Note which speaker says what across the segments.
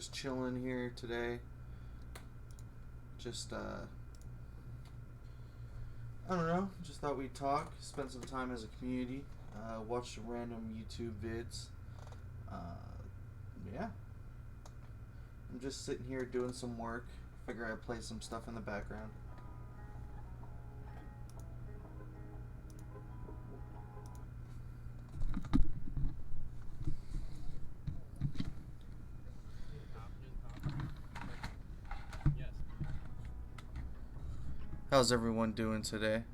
Speaker 1: Just chilling here today. Just I don't know. Just thought we'd talk, spend some time as a community, watch some random YouTube vids. Yeah, I'm just sitting here doing some work. Figure I'd play some stuff in the background. How's everyone doing today?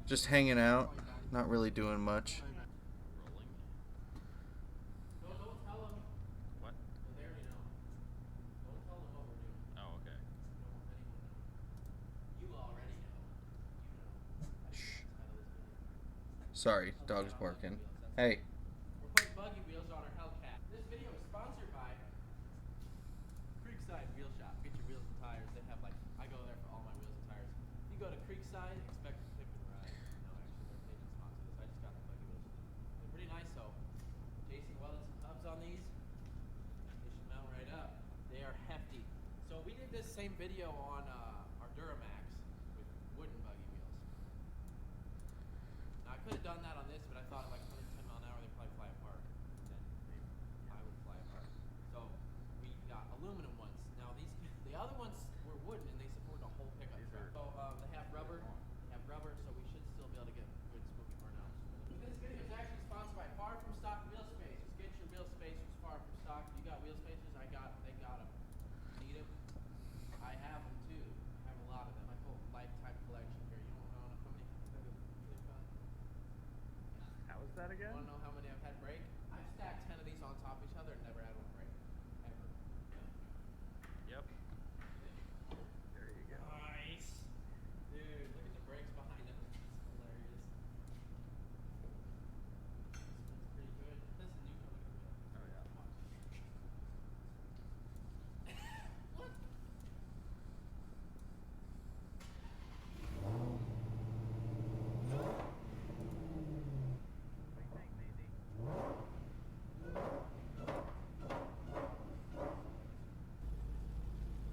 Speaker 1: Just hanging out, not really doing much.
Speaker 2: Don't tell them.
Speaker 3: What?
Speaker 2: They already know. Don't tell them what we're doing.
Speaker 3: Oh, okay.
Speaker 2: Don't want anyone to know. You already know. You know. I
Speaker 1: Shh.
Speaker 2: the title of this video.
Speaker 1: Sorry, dog's barking. Hey.
Speaker 2: We're putting buggy wheels on our Hellcat. This video is sponsored by Creekside Wheel Shop. Get your wheels and tires. They have I go there for all my wheels and tires. If you go to Creekside, expect to pick the ride. No, actually, they didn't sponsor this. I just got the buggy wheels. They're pretty nice though. Jason welded some hubs on these. They should mount right up. They are hefty. So we did this same video on our Duramax with wooden buggy wheels. Now I could have done that on this, but I thought at 110 mile an hour they'd probably fly apart. And then I would fly apart. So we got aluminum ones. Now the other ones were wooden and they support the whole pickup truck. So they have rubber. So we should still be able to get good spooky burnouts. This video is actually sponsored by Far From Stock Wheel Spacers. Get your wheel spacers far from stock. You got wheel spacers? They got them. Need them? I have them too. I have a lot of them. My whole lifetime collection here. You don't know how many they've got?
Speaker 3: How was that again?
Speaker 2: You want to know how many I've had break? I've stacked 10 of these on top of each other and never had one break. Ever.
Speaker 3: Yep. There you go.
Speaker 2: Nice. Dude, look at the brakes behind it. It's hilarious. It's pretty good. This is new color.
Speaker 3: Oh, yeah.
Speaker 2: What?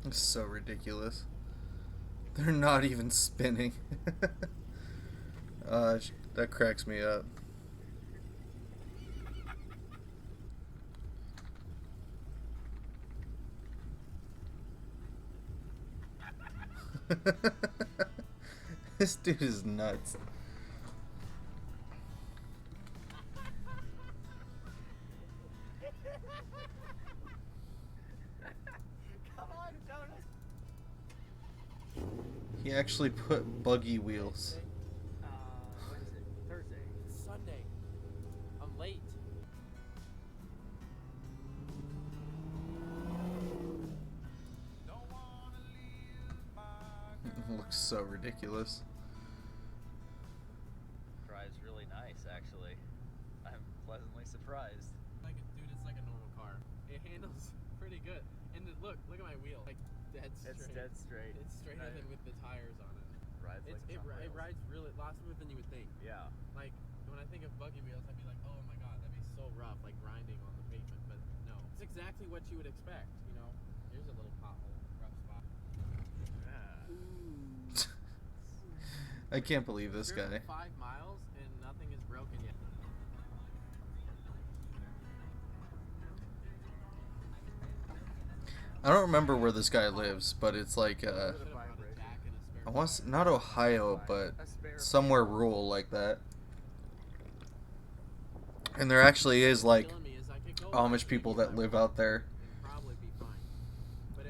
Speaker 1: It's so ridiculous. They're not even spinning. That cracks me up. This dude is nuts.
Speaker 3: Come on, Jonas.
Speaker 1: He actually put buggy wheels.
Speaker 3: What is it? Thursday.
Speaker 2: It's Sunday. I'm late.
Speaker 1: Looks so ridiculous.
Speaker 3: Drives really nice, actually. I'm pleasantly surprised.
Speaker 2: Dude, it's like a normal car. It handles pretty good. And look at my wheel. Dead straight.
Speaker 3: It's dead straight.
Speaker 2: It's straighter
Speaker 3: Right.
Speaker 2: than with the tires on it.
Speaker 3: Rides like
Speaker 2: It rides really a lot smoother than you would think.
Speaker 3: Yeah.
Speaker 2: Like when I think of buggy wheels, I'd be like, oh my god, that'd be so rough, like grinding on the pavement. But no, it's exactly what you would expect. You know, here's a little pothole, rough spot.
Speaker 1: I can't believe this guy.
Speaker 2: 5 miles and nothing is broken yet.
Speaker 1: I don't remember where this guy lives, but it's like I want to, not Ohio, but somewhere rural like that. And there actually is like Amish people that live out there,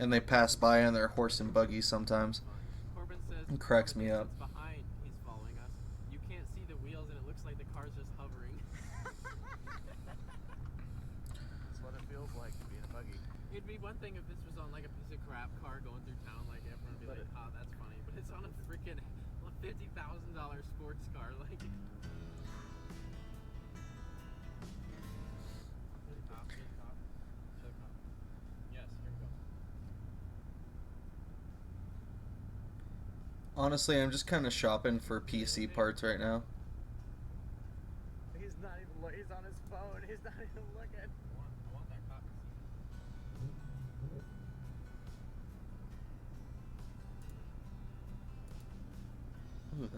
Speaker 1: and they pass by on their horse and buggy sometimes. It cracks me up.
Speaker 2: Behind, he's following us. You can't see the wheels, and it looks like the car's just hovering.
Speaker 3: That's what it feels like to be in a buggy.
Speaker 2: It'd be one thing if this was on like a piece of crap car going through town, like everyone would be like, "Oh, that's funny." But it's on a freaking $50,000 sports car, like. Yes, here we go.
Speaker 1: Honestly, I'm just kind of shopping for PC parts right now.
Speaker 3: He's not even he's on his phone. He's not even looking.
Speaker 2: I want that copy.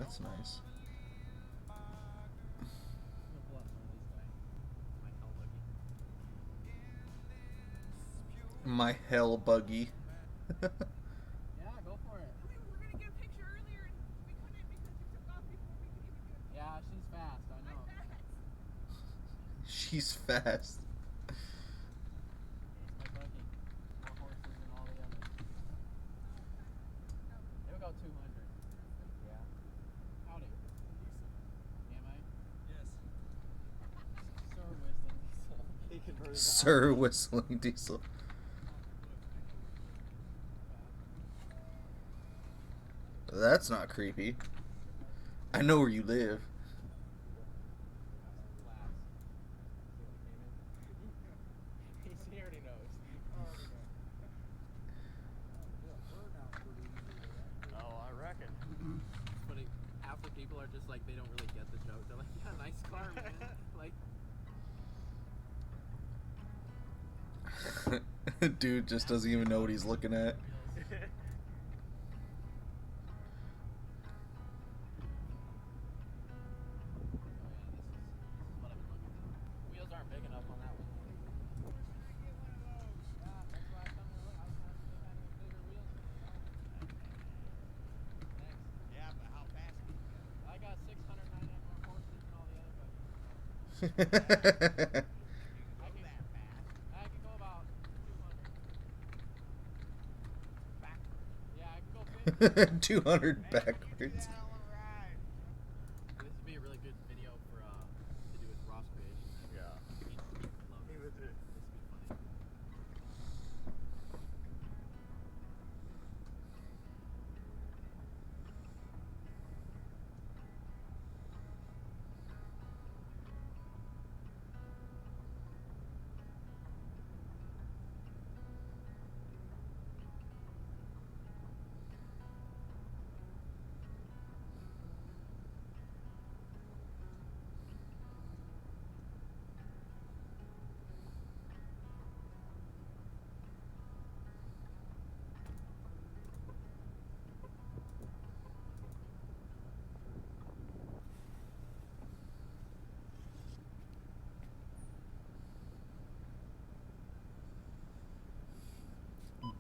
Speaker 1: That's nice.
Speaker 2: I'm gonna pull out some of these guys. My hell buggy.
Speaker 1: My hell buggy.
Speaker 2: Yeah, go for it.
Speaker 4: We were gonna get a picture earlier and we couldn't because you took off before we could even do it.
Speaker 2: Yeah, she's fast. I know.
Speaker 4: I'm fast.
Speaker 1: She's fast.
Speaker 2: It's my buggy. More horses than all the others. It'll go 200. Yeah. Howdy. Am I?
Speaker 3: Yes.
Speaker 2: Sir Whistling Diesel. He converted to
Speaker 1: Sir
Speaker 2: auto.
Speaker 1: Whistling Diesel. That's not creepy. I know where you live.
Speaker 2: He already knows.
Speaker 3: Oh, I reckon.
Speaker 2: But half the people are just like, they don't really get the joke. They're like, yeah, nice car, man. Like,
Speaker 1: Dude just doesn't even know what he's looking at.
Speaker 2: wheels aren't big enough on that one. Yeah, that's why I come to look. I was having bigger wheels. Thanks.
Speaker 3: Yeah, but how fast can you go?
Speaker 2: I got 699 more horses than all the other buggies. I can
Speaker 3: that fast.
Speaker 2: I can go about 200.
Speaker 3: Backwards.
Speaker 2: Yeah, I can go 50.
Speaker 1: 200 backwards.
Speaker 2: This would be a really good video for to do with Ross creation.
Speaker 3: Yeah.
Speaker 2: He'd love
Speaker 3: He
Speaker 2: this.
Speaker 3: would do.
Speaker 2: This would be funny.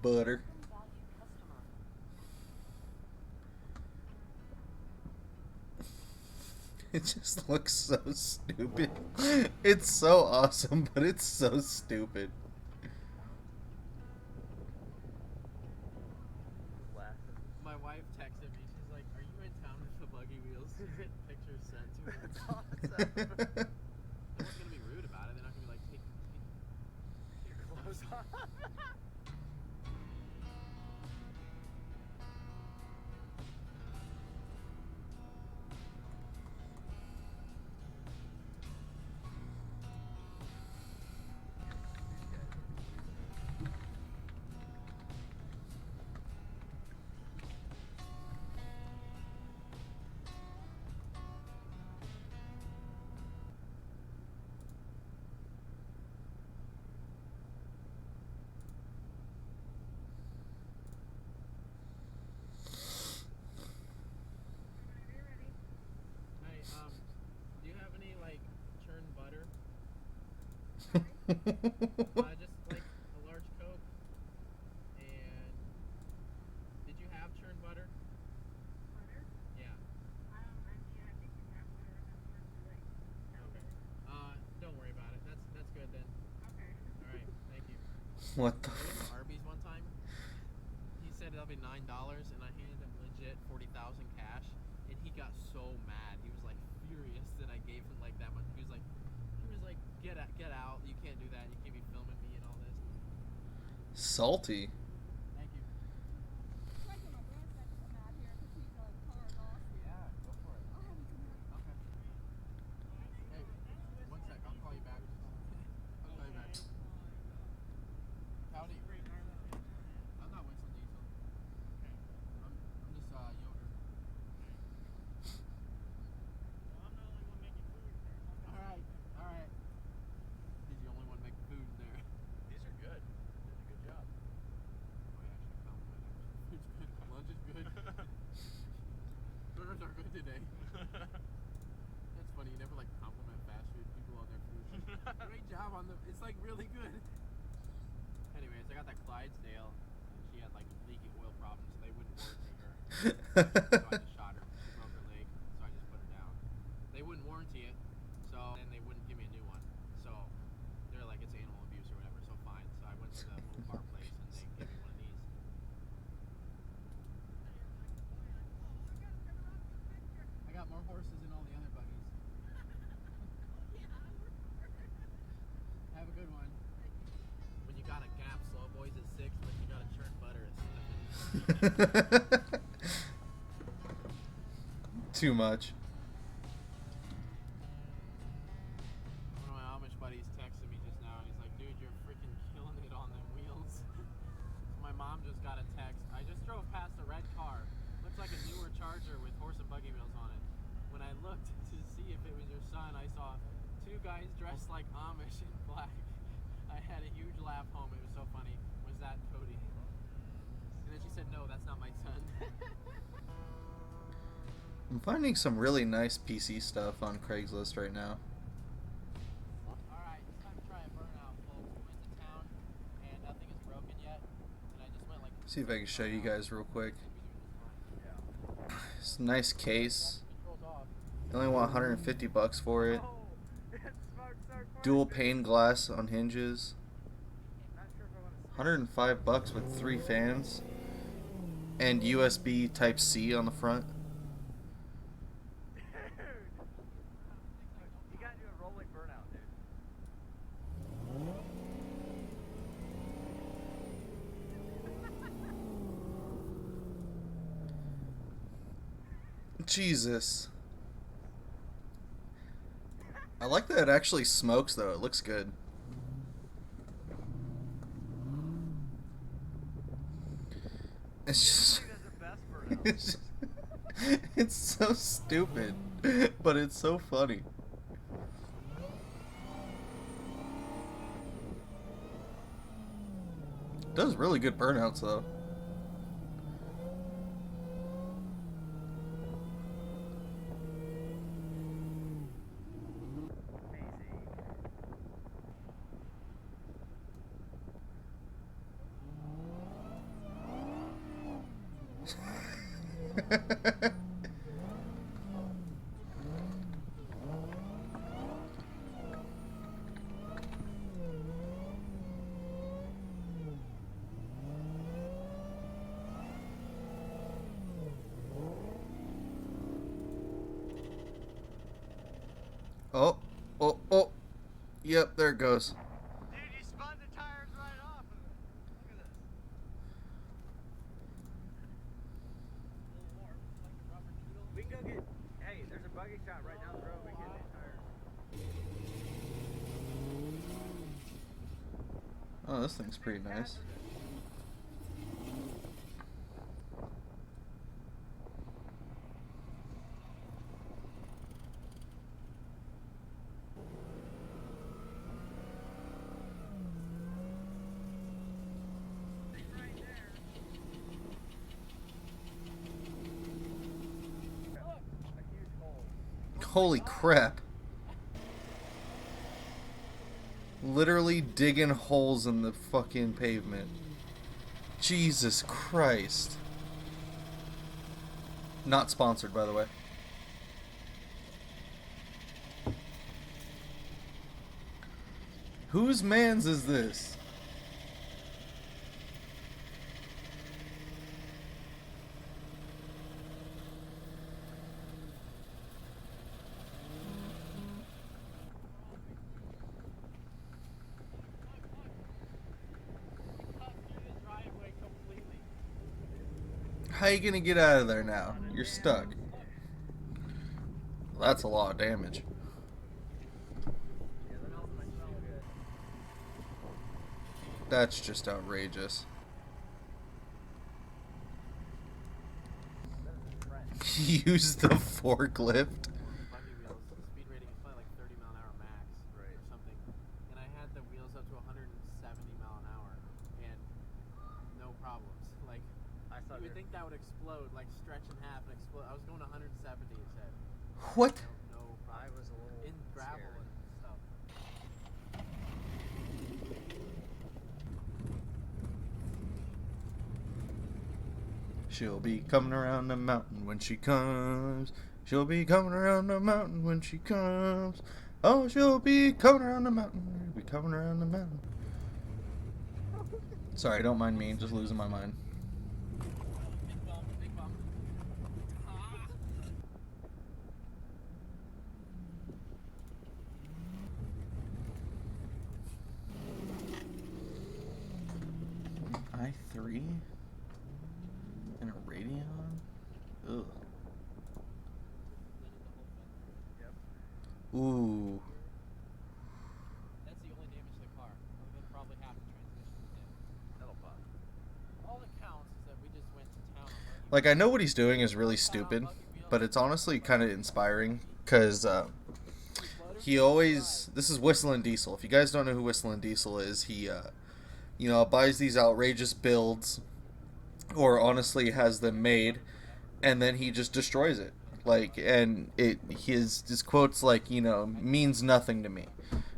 Speaker 1: Butter. It just looks so stupid. It's so awesome, but it's so stupid.
Speaker 3: Laughing.
Speaker 2: My wife texted me. She's like, "Are you in town with the buggy wheels?" Pictures sent to her.
Speaker 3: That's awesome.
Speaker 2: No one's gonna be rude about it. They're not gonna be like, take
Speaker 3: Your clothes on.
Speaker 2: Hey, do you have any like churned butter? Just like a large Coke. And did you have churned butter?
Speaker 4: Butter?
Speaker 2: Yeah.
Speaker 4: I think you have butter in that first like
Speaker 2: Okay. Don't worry about it. That's good then.
Speaker 4: Okay.
Speaker 2: All right. Thank you.
Speaker 1: What the
Speaker 2: I went to Arby's one time. He said that'll be $9, and I handed him legit 40,000 cash, and he got so mad. He was like furious that I gave him like that much. He was like, get out. You can't do that. You can't be filming me and all this.
Speaker 1: salty.
Speaker 2: Thank you.
Speaker 4: It's like when my dad said to come out here because he's a car boss.
Speaker 2: Yeah, go for it.
Speaker 4: I'll have him come out.
Speaker 2: Okay. Hey, one sec. I'll call you back. I'll call you back. Howdy. I'm not Winston Diesel. I'm just Yoder. All right. He's the only one making food in there.
Speaker 3: These are good. Did a good job.
Speaker 2: got that Clydesdale, and she had like leaky oil problems, so they wouldn't warranty her. So I just shot her. She broke her leg, so I just put her down. They wouldn't warranty it, so then they wouldn't give me a new one. So they're like, it's animal abuse or whatever. So fine. So I went to the Mopar place, and they gave me one of these. I got more horses than all the other buggies. Have a good one. When you got a gap, slow boys at 6, but you got to churn butter at 7.
Speaker 1: Too much.
Speaker 2: One of my Amish buddies texted me just now, and he's like, dude, you're freaking killing it on them wheels. My mom just got a text. I just drove past a red car. Looks like a newer Charger with horse and buggy wheels on it. When I looked to see if it was your son, I saw 2 guys dressed like Amish in black. I had a huge laugh home. It was so funny. Was that Cody? And then she said, no, that's not my son.
Speaker 1: I'm finding some really nice PC stuff on Craigslist right now.
Speaker 2: Alright, it's time to try a burnout, folks. We went to town, and nothing is broken yet. And I just went like...
Speaker 1: See if I can show you guys real quick.
Speaker 3: Yeah.
Speaker 1: It's a nice case.
Speaker 2: Controls off.
Speaker 1: I only want 150 bucks for it.
Speaker 3: Oh, it's smart, smart, smart.
Speaker 1: Dual pane glass on hinges.
Speaker 3: Not sure if I want to
Speaker 1: 105 bucks with 3 fans. And USB Type C on the front.
Speaker 3: Dude, you gotta do a rolling burnout, dude.
Speaker 1: Jesus. I like that it actually smokes though. It looks good. It's just
Speaker 3: I think that's the best burnout.
Speaker 1: it's, just- it's so stupid, but it's so funny. It does really good burnouts though. Oh, oh, oh. Yep, there it goes.
Speaker 3: Dude, you spun the tires right off. Look at this. We can go get. Hey, there's a buggy shop right down the road. We can get new tires.
Speaker 1: Oh, this thing's pretty nice. Holy crap. Literally digging holes in the fucking pavement. Jesus Christ. Not sponsored, by the way. Whose man's is this? How you gonna get out of there now? You're stuck. Well, that's a lot of damage.
Speaker 3: Yeah, that also might smell good.
Speaker 1: That's just outrageous. Use the forklift.
Speaker 2: Buggy wheels, the speed rating is probably like 30 mile an hour max or something. And I had the wheels up to 170 mile an hour and no problems. Like,
Speaker 3: I thought
Speaker 2: you would
Speaker 3: they
Speaker 2: think that would explode, like stretch in half and explode. I was going 170, it said.
Speaker 1: What?
Speaker 2: No
Speaker 3: I
Speaker 2: problem.
Speaker 3: was a little
Speaker 2: In gravel
Speaker 3: scared.
Speaker 2: and stuff.
Speaker 1: She'll be coming around the mountain when she comes. She'll be coming around the mountain when she comes. Oh, she'll be coming around the mountain. She'll be coming around the mountain. Sorry, don't mind me. Just losing my mind.
Speaker 2: Big bump, big bump.
Speaker 1: i3 and a Radeon. Ugh. Ooh.
Speaker 2: That's the only damage to the car. Other than probably half the transmission was damaged.
Speaker 3: That'll pop.
Speaker 2: All that counts is that we just went to town on buggy
Speaker 1: Like, I know what he's doing is really stupid, but it's honestly kind of inspiring because he always. This is Whistling Diesel. If you guys don't know who Whistling Diesel is, he, buys these outrageous builds, or honestly has them made, and then he just destroys it. Like, and his quotes means nothing to me,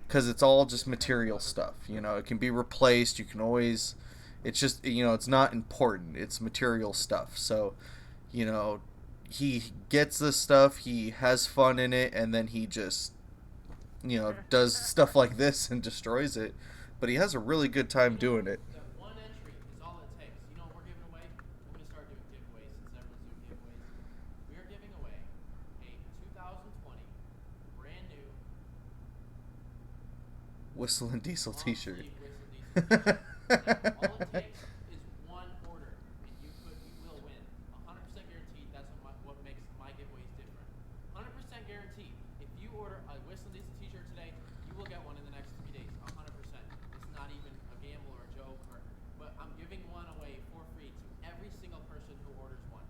Speaker 1: because it's all just material stuff. It can be replaced. You can always. It's just it's not important. It's material stuff. So, he gets this stuff. He has fun in it, and then he just does stuff like this and destroys it. But he has a really good time doing it.
Speaker 2: That one entry is all it takes. You know what we're giving away? We're going to start doing giveaways since everyone's doing giveaways. We are giving away a 2020 brand new
Speaker 1: Whistling Diesel
Speaker 2: long
Speaker 1: T-shirt.
Speaker 2: sleeve Whistle Diesel t-shirt. Now, all it takes is one order, and you will win. 100% guaranteed. That's what makes my giveaways different. 100% guaranteed. If you order a Whistle Diesel t-shirt today, you will get one in the next 3 days. 100%. It's not even a gamble or a joke, but I'm giving one away for free to every single person who orders one.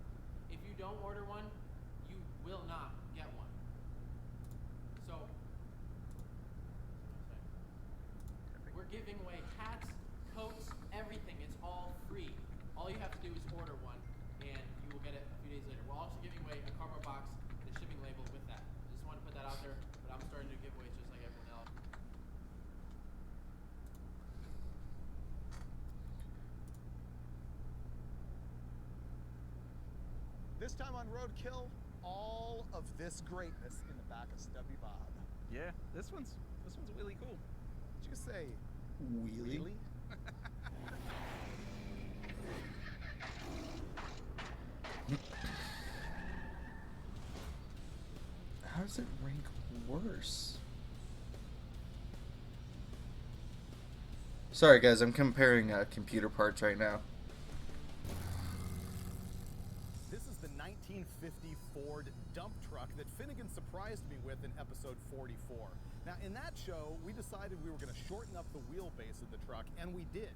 Speaker 2: If you don't order one, you will not get one. So, we're giving away hats, coats, everything. It's all free. All you have to do is order one, and you will get it a few days later. We're also giving away a cardboard box and a shipping label with that. I just want to put that out there, but I'm starting to do giveaways just like everyone else.
Speaker 5: This time on Roadkill, all of this greatness in the back of Stubby Bob.
Speaker 6: Yeah, this one's really cool.
Speaker 5: Did you say
Speaker 1: Wheelie.
Speaker 5: wheelie?
Speaker 1: How does it rank worse? Sorry guys, I'm comparing computer parts right now.
Speaker 5: This is the 1950 Ford dump truck that Finnegan surprised me with in episode 44. Now, in that show, we decided we were going to shorten up the wheelbase of the truck, and we did.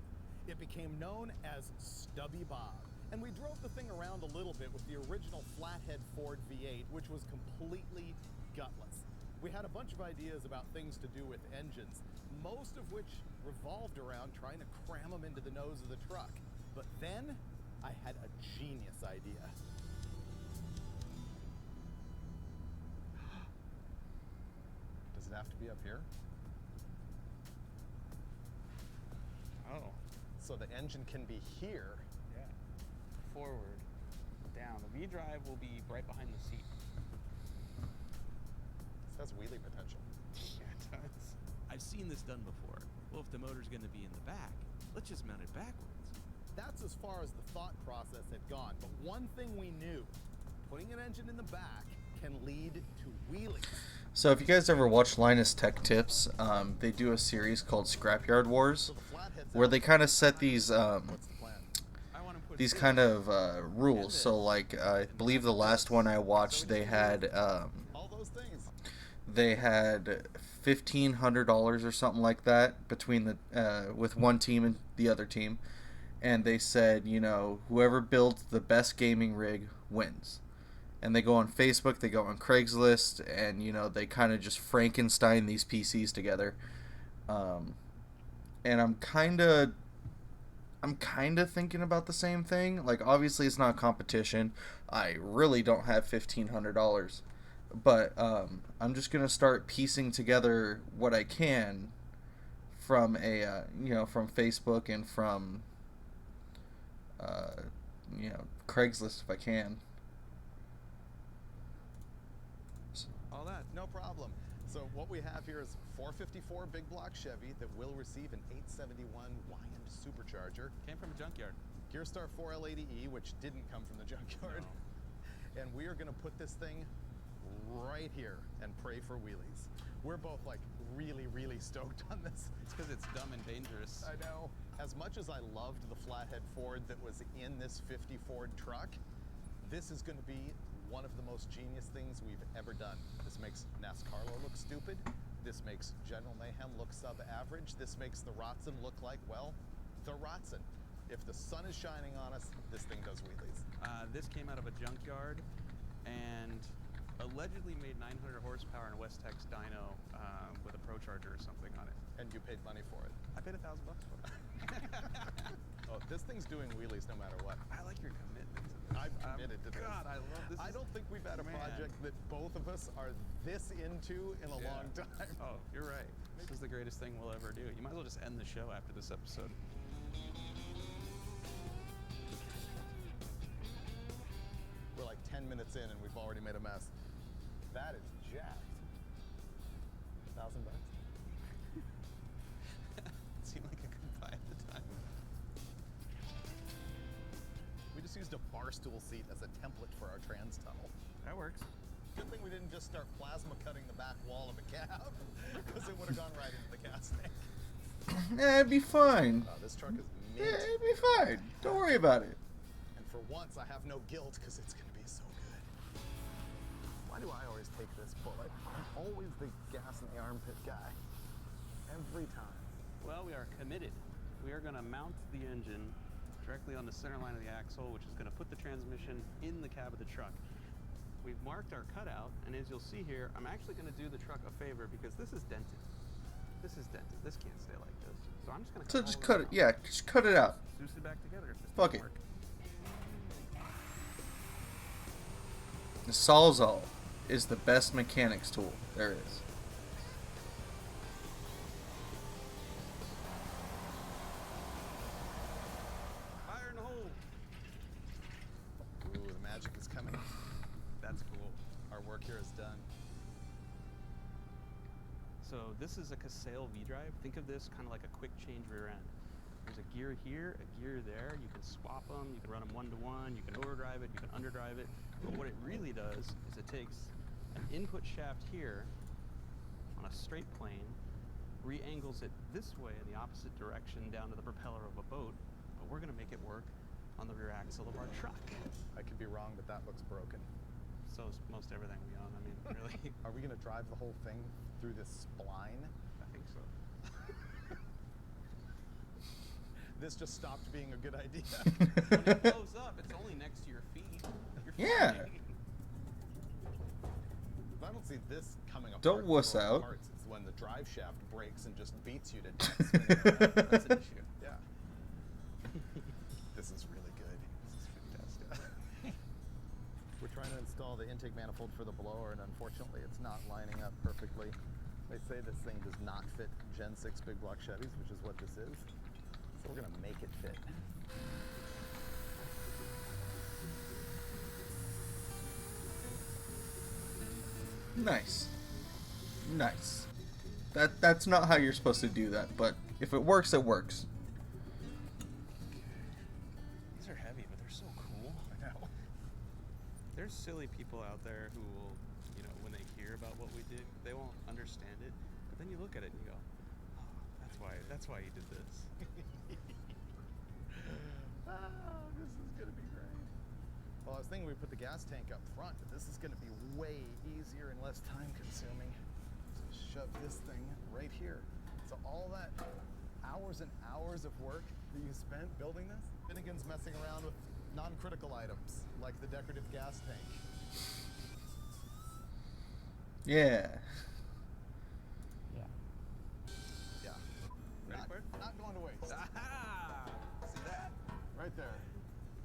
Speaker 5: It became known as Stubby Bob. And we drove the thing around a little bit with the original flathead Ford V8, which was completely gutless. We had a bunch of ideas about things to do with engines, most of which revolved around trying to cram them into the nose of the truck. But then, I had a genius idea. Does it have to be up here?
Speaker 6: Oh,
Speaker 5: So the engine can be here.
Speaker 6: yeah. Forward, down. The V drive will be right behind the seat.
Speaker 5: This has wheelie potential.
Speaker 6: Yeah, it does.
Speaker 7: I've seen this done before. Well, if the motor's going to be in the back, let's just mount it backwards.
Speaker 5: That's as far as the thought process had gone. But one thing we knew, putting an engine in the back can lead to wheelies.
Speaker 1: So if you guys ever watch Linus Tech Tips, they do a series called Scrapyard Wars,
Speaker 5: So the flathead's
Speaker 1: where
Speaker 5: out.
Speaker 1: they kind of set these
Speaker 5: What's the plan?
Speaker 7: I want to put
Speaker 1: these kind of rules. So like I believe the last one I watched, they had
Speaker 5: All those things.
Speaker 1: $1,500 or something like that between the with one team and the other team, and they said whoever builds the best gaming rig wins. And they go on Facebook, they go on Craigslist, and they kind of just Frankenstein these PCs together. And I'm kind of thinking about the same thing. Like, obviously it's not competition. I really don't have $1,500, but I'm just gonna start piecing together what I can from from Facebook and from Craigslist if I can.
Speaker 7: All that.
Speaker 5: No problem. So what we have here is 454 big block Chevy that will receive an 871 Wyand supercharger.
Speaker 7: Came from a junkyard.
Speaker 5: Gearstar 4L80E, which didn't come from the junkyard.
Speaker 7: No.
Speaker 5: And we are going to put this thing right here and pray for wheelies. We're both like really, really stoked on this.
Speaker 7: It's because it's dumb and dangerous.
Speaker 5: I know. As much as I loved the flathead Ford that was in this 50 Ford truck, this is going to be one of the most genius things we've ever done. This makes NASCARlo look stupid. This makes General Mayhem look sub-average. This makes the Rotson look like, well, the Rotson. If the sun is shining on us, this thing does wheelies.
Speaker 7: This came out of a junkyard and allegedly made 900 horsepower in a Westex dyno with a Pro Charger or something on it.
Speaker 5: And you paid money for it.
Speaker 7: I paid $1,000 for it.
Speaker 5: Oh, this thing's doing wheelies no matter what.
Speaker 7: I like your commitment to this.
Speaker 5: I'm committed to this.
Speaker 7: God, I love this.
Speaker 5: I don't think we've had a
Speaker 7: Man.
Speaker 5: project that both of us are this into in a long time.
Speaker 7: Oh, you're right. This is the greatest thing we'll ever do. You might as well just end the show after this episode.
Speaker 5: We're like 10 minutes in and we've already made a mess. That is jacked. $1,000 bucks.
Speaker 7: It seemed like a good buy at the time.
Speaker 5: We just used a bar stool seat as a template for our trans tunnel.
Speaker 7: That works.
Speaker 5: Good thing we didn't just start plasma cutting the back wall of a cab, because it would have gone right into the gas tank.
Speaker 1: Yeah, it'd be fine.
Speaker 5: This truck is
Speaker 1: Yeah,
Speaker 5: mint.
Speaker 1: it'd be fine. Don't worry about it.
Speaker 5: And for once, I have no guilt because it's going to be so good. Why do I always take this bullet? I'm always the gas in the armpit guy. Every time.
Speaker 7: Well, we are committed. We are going to mount the engine directly on the center line of the axle, which is going to put the transmission in the cab of the truck. We've marked our cutout, and as you'll see here, I'm actually going to do the truck a favor because this is dented. This is dented. This can't stay like this. So I'm just going to
Speaker 1: So just cut it. Yeah, just cut it out.
Speaker 7: Zeus it back together if this
Speaker 1: Fuck
Speaker 7: doesn't
Speaker 1: it.
Speaker 7: work.
Speaker 1: The Sawzall is the best mechanics tool there is.
Speaker 7: Fire in the hole.
Speaker 5: Ooh, the magic is coming.
Speaker 7: That's cool.
Speaker 5: Our work here is done.
Speaker 7: So this is a Casale V-drive. Think of this kind of like a quick change rear end. There's a gear here, a gear there. You can swap them. You can run them one-to-one. You can overdrive it. You can underdrive it. But what it really does is it takes an input shaft here on a straight plane, re-angles it this way in the opposite direction down to the propeller of a boat. But we're going to make it work on the rear axle of our truck.
Speaker 5: I could be wrong, but that looks broken.
Speaker 7: So is most everything we own. I mean, really,
Speaker 5: Are we going to drive the whole thing through this spline?
Speaker 7: I think so.
Speaker 5: This just stopped being a good idea.
Speaker 7: When it blows up, it's only next to your feet. You're
Speaker 1: Yeah.
Speaker 7: fine.
Speaker 5: I don't see this coming apart.
Speaker 1: Don't wuss
Speaker 5: before it
Speaker 1: out.
Speaker 5: parts. It's when the drive shaft breaks and just beats you to death. spinning around.
Speaker 7: That's an issue.
Speaker 5: Yeah. This is really good.
Speaker 7: This is fantastic.
Speaker 5: We're trying to install the intake manifold for the blower, and unfortunately, it's not lining up perfectly. They say this thing does not fit Gen 6 big block Chevys, which is what this is. So we're gonna make it fit.
Speaker 1: Nice. Nice. That's not how you're supposed to do that, but if it works, it works.
Speaker 7: These are heavy, but they're so cool.
Speaker 5: I know.
Speaker 7: There's silly people out there who will, you know, when they hear about what we did, they won't understand it. But then you look at it and you go, oh, that's why you did this.
Speaker 5: This is gonna be great. Well, I was thinking we put the gas tank up front, but this is gonna be way easier and less time consuming. So shove this thing right here. So all that hours and hours of work that you spent building this, Finnegan's messing around with non-critical items like the decorative gas tank.
Speaker 1: Yeah.
Speaker 6: Yeah.
Speaker 5: Yeah.
Speaker 7: Ready for it?
Speaker 5: Not going to waste.
Speaker 7: Aha! See that?
Speaker 5: Right there.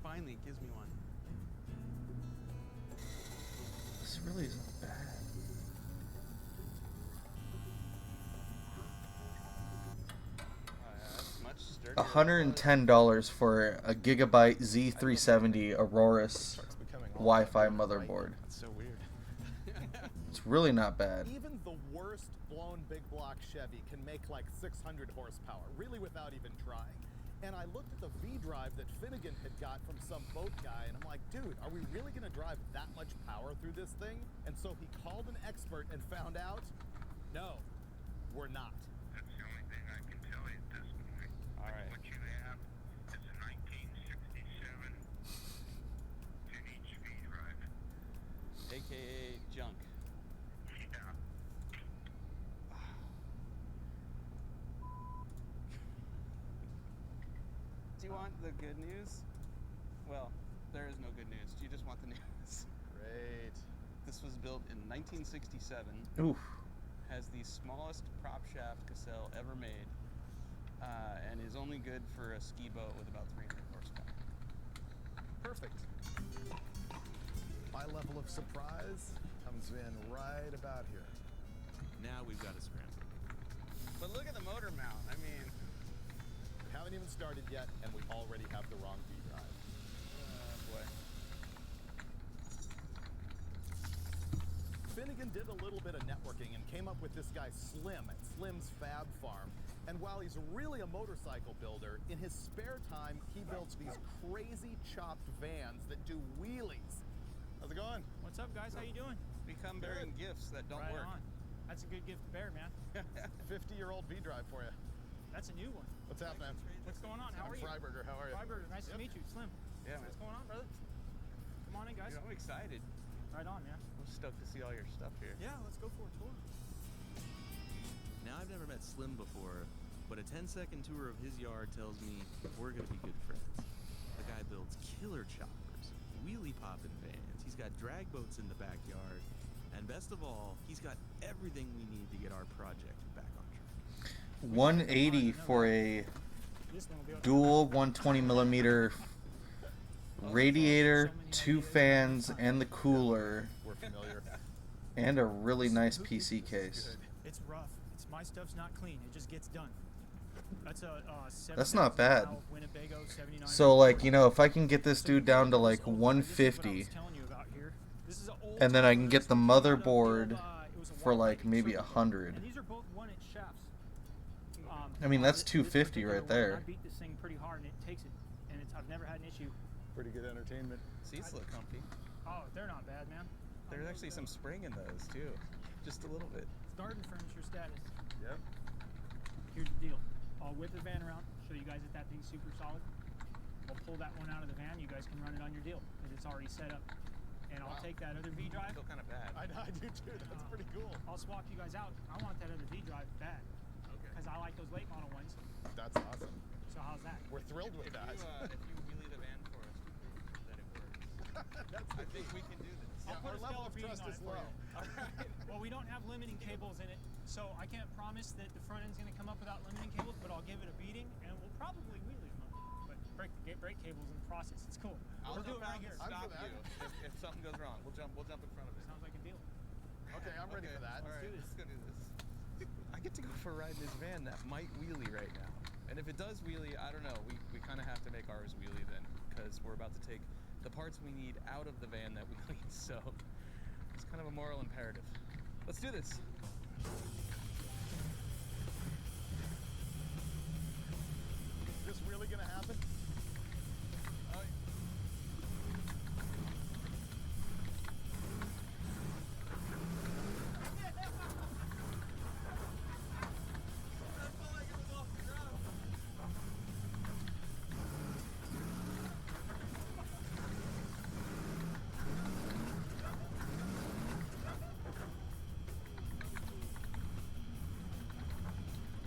Speaker 7: Finally, gives me one.
Speaker 1: This really isn't bad.
Speaker 7: That's much sturdier.
Speaker 1: $110 for a Gigabyte Z370 Aurora's
Speaker 5: Truck's becoming all
Speaker 1: Wi-Fi
Speaker 5: about right.
Speaker 1: motherboard.
Speaker 6: That's so weird.
Speaker 1: It's really not bad.
Speaker 5: Even the worst blown big block Chevy can make like 600 horsepower, really without even trying. And I looked at the V drive that Finnegan had got from some boat guy, and I'm like, dude, are we really gonna drive that much power through this thing? And so he called an expert and found out, no, we're not.
Speaker 8: That's the only thing I can tell you at this point.
Speaker 3: All right.
Speaker 8: What you have is a 1967 10-inch V drive.
Speaker 3: AKA junk.
Speaker 8: Yeah.
Speaker 6: Do you want the good news? Well, there is no good news. Do you just want the news?
Speaker 5: Great.
Speaker 6: This was built in 1967.
Speaker 1: Oof.
Speaker 6: Has the smallest prop shaft casselle ever made, and is only good for a ski boat with about 300 horsepower.
Speaker 5: Perfect. My level of surprise comes in right about here.
Speaker 2: Now we've got to scramble.
Speaker 6: But look at the motor mount. I mean,
Speaker 5: We haven't even started yet, and we already have the wrong V drive.
Speaker 6: boy.
Speaker 5: Finnegan did a little bit of networking and came up with this guy Slim at Slim's Fab Farm. And while he's really a motorcycle builder, in his spare time, he builds these crazy chopped vans that do wheelies. How's it going?
Speaker 9: What's up, guys? How you doing?
Speaker 6: We come bearing gifts that don't
Speaker 9: Right
Speaker 6: work.
Speaker 9: on. That's a good gift to bear, man.
Speaker 5: 50-year-old V drive for you.
Speaker 9: That's a new one.
Speaker 5: What's happening?
Speaker 9: What's going on? How
Speaker 5: I'm
Speaker 9: are you?
Speaker 5: Freiberger. How are you?
Speaker 9: Freiberger, nice to
Speaker 5: Yep.
Speaker 9: meet you. Slim.
Speaker 6: Yeah,
Speaker 9: What's
Speaker 6: man.
Speaker 9: going on, brother? Come on in, guys.
Speaker 6: Dude, I'm excited.
Speaker 9: Right on, man.
Speaker 6: I'm stoked to see all your stuff here.
Speaker 9: Yeah, let's go for a tour.
Speaker 2: Now, I've never met Slim before, but a 10-second tour of his yard tells me we're going to be good friends. The guy builds killer choppers, wheelie-popping vans, he's got drag boats in the backyard, and best of all, he's got everything we need to get our project back on track.
Speaker 1: 180 for a
Speaker 9: This one will be able to
Speaker 1: dual 120 millimeter radiator, 2 fans, and the cooler,
Speaker 5: We're familiar.
Speaker 1: and a really nice PC case.
Speaker 9: It's rough. It's my stuff's not clean. It just gets done. That's a
Speaker 1: That's not bad.
Speaker 9: Winnebago 79.
Speaker 1: So like, you know, if I can get this dude down to like
Speaker 9: This is what I
Speaker 1: 150,
Speaker 9: was telling you about here. This is an old
Speaker 1: and then I can
Speaker 9: Toyota.
Speaker 1: get the
Speaker 9: This was a
Speaker 1: motherboard
Speaker 9: it was a
Speaker 1: for
Speaker 9: white
Speaker 1: like
Speaker 9: lightning
Speaker 1: maybe
Speaker 9: circuit.
Speaker 1: 100.
Speaker 9: And these are both 1-inch shafts.
Speaker 1: I mean, that's
Speaker 9: this
Speaker 1: 250
Speaker 9: particular
Speaker 1: right
Speaker 9: one,
Speaker 1: there.
Speaker 9: I beat this thing pretty hard and it takes it, and I've never had an issue.
Speaker 5: Pretty good entertainment.
Speaker 6: Seats look comfy.
Speaker 9: Oh, they're not bad, man.
Speaker 6: There's actually some spring in those too, just a little bit.
Speaker 9: Garden furniture status.
Speaker 5: Yep.
Speaker 9: Here's the deal. I'll whip the van around, show you guys that that thing's super solid. We'll pull that one out of the van. You guys can run it on your deal because it's already set up. And I'll take that other V
Speaker 6: I
Speaker 9: drive.
Speaker 6: feel kind of bad.
Speaker 5: I do too. That's pretty cool.
Speaker 9: I'll swap you guys out. I want that other V drive bad
Speaker 6: Okay.
Speaker 9: because I like those late model ones.
Speaker 5: That's awesome.
Speaker 9: So how's that?
Speaker 5: We're thrilled with
Speaker 6: If
Speaker 5: that.
Speaker 6: you wheelie the van for us to prove that it works,
Speaker 5: That's the
Speaker 6: I think
Speaker 5: key.
Speaker 6: we can do this.
Speaker 9: I'll put
Speaker 5: our
Speaker 9: a
Speaker 5: level
Speaker 9: stellar
Speaker 5: of
Speaker 9: beating
Speaker 5: trust
Speaker 9: on
Speaker 5: is
Speaker 9: it for
Speaker 5: low.
Speaker 9: you. Alright. Well, we don't have limiting cables in it, so I can't promise that the front end's going to come up without limiting cables, but I'll give it a beating, and we'll probably wheelie them up. But brake cables in the process. It's cool.
Speaker 6: I'll
Speaker 9: We'll do
Speaker 6: jump
Speaker 9: it right
Speaker 6: out
Speaker 9: here.
Speaker 6: and
Speaker 5: I'm
Speaker 6: stop
Speaker 5: for that.
Speaker 6: you if something goes wrong. We'll jump in front of it.
Speaker 9: Sounds like a deal.
Speaker 5: Okay, I'm ready for that.
Speaker 6: All right,
Speaker 9: do this.
Speaker 6: let's go do this. I get to go for a ride in this van that might wheelie right now. And if it does wheelie, I don't know. We kind of have to make ours wheelie then, because we're about to take the parts we need out of the van that wheelies. So it's kind of a moral imperative. Let's do this.
Speaker 5: Is this really gonna happen?
Speaker 6: Oh,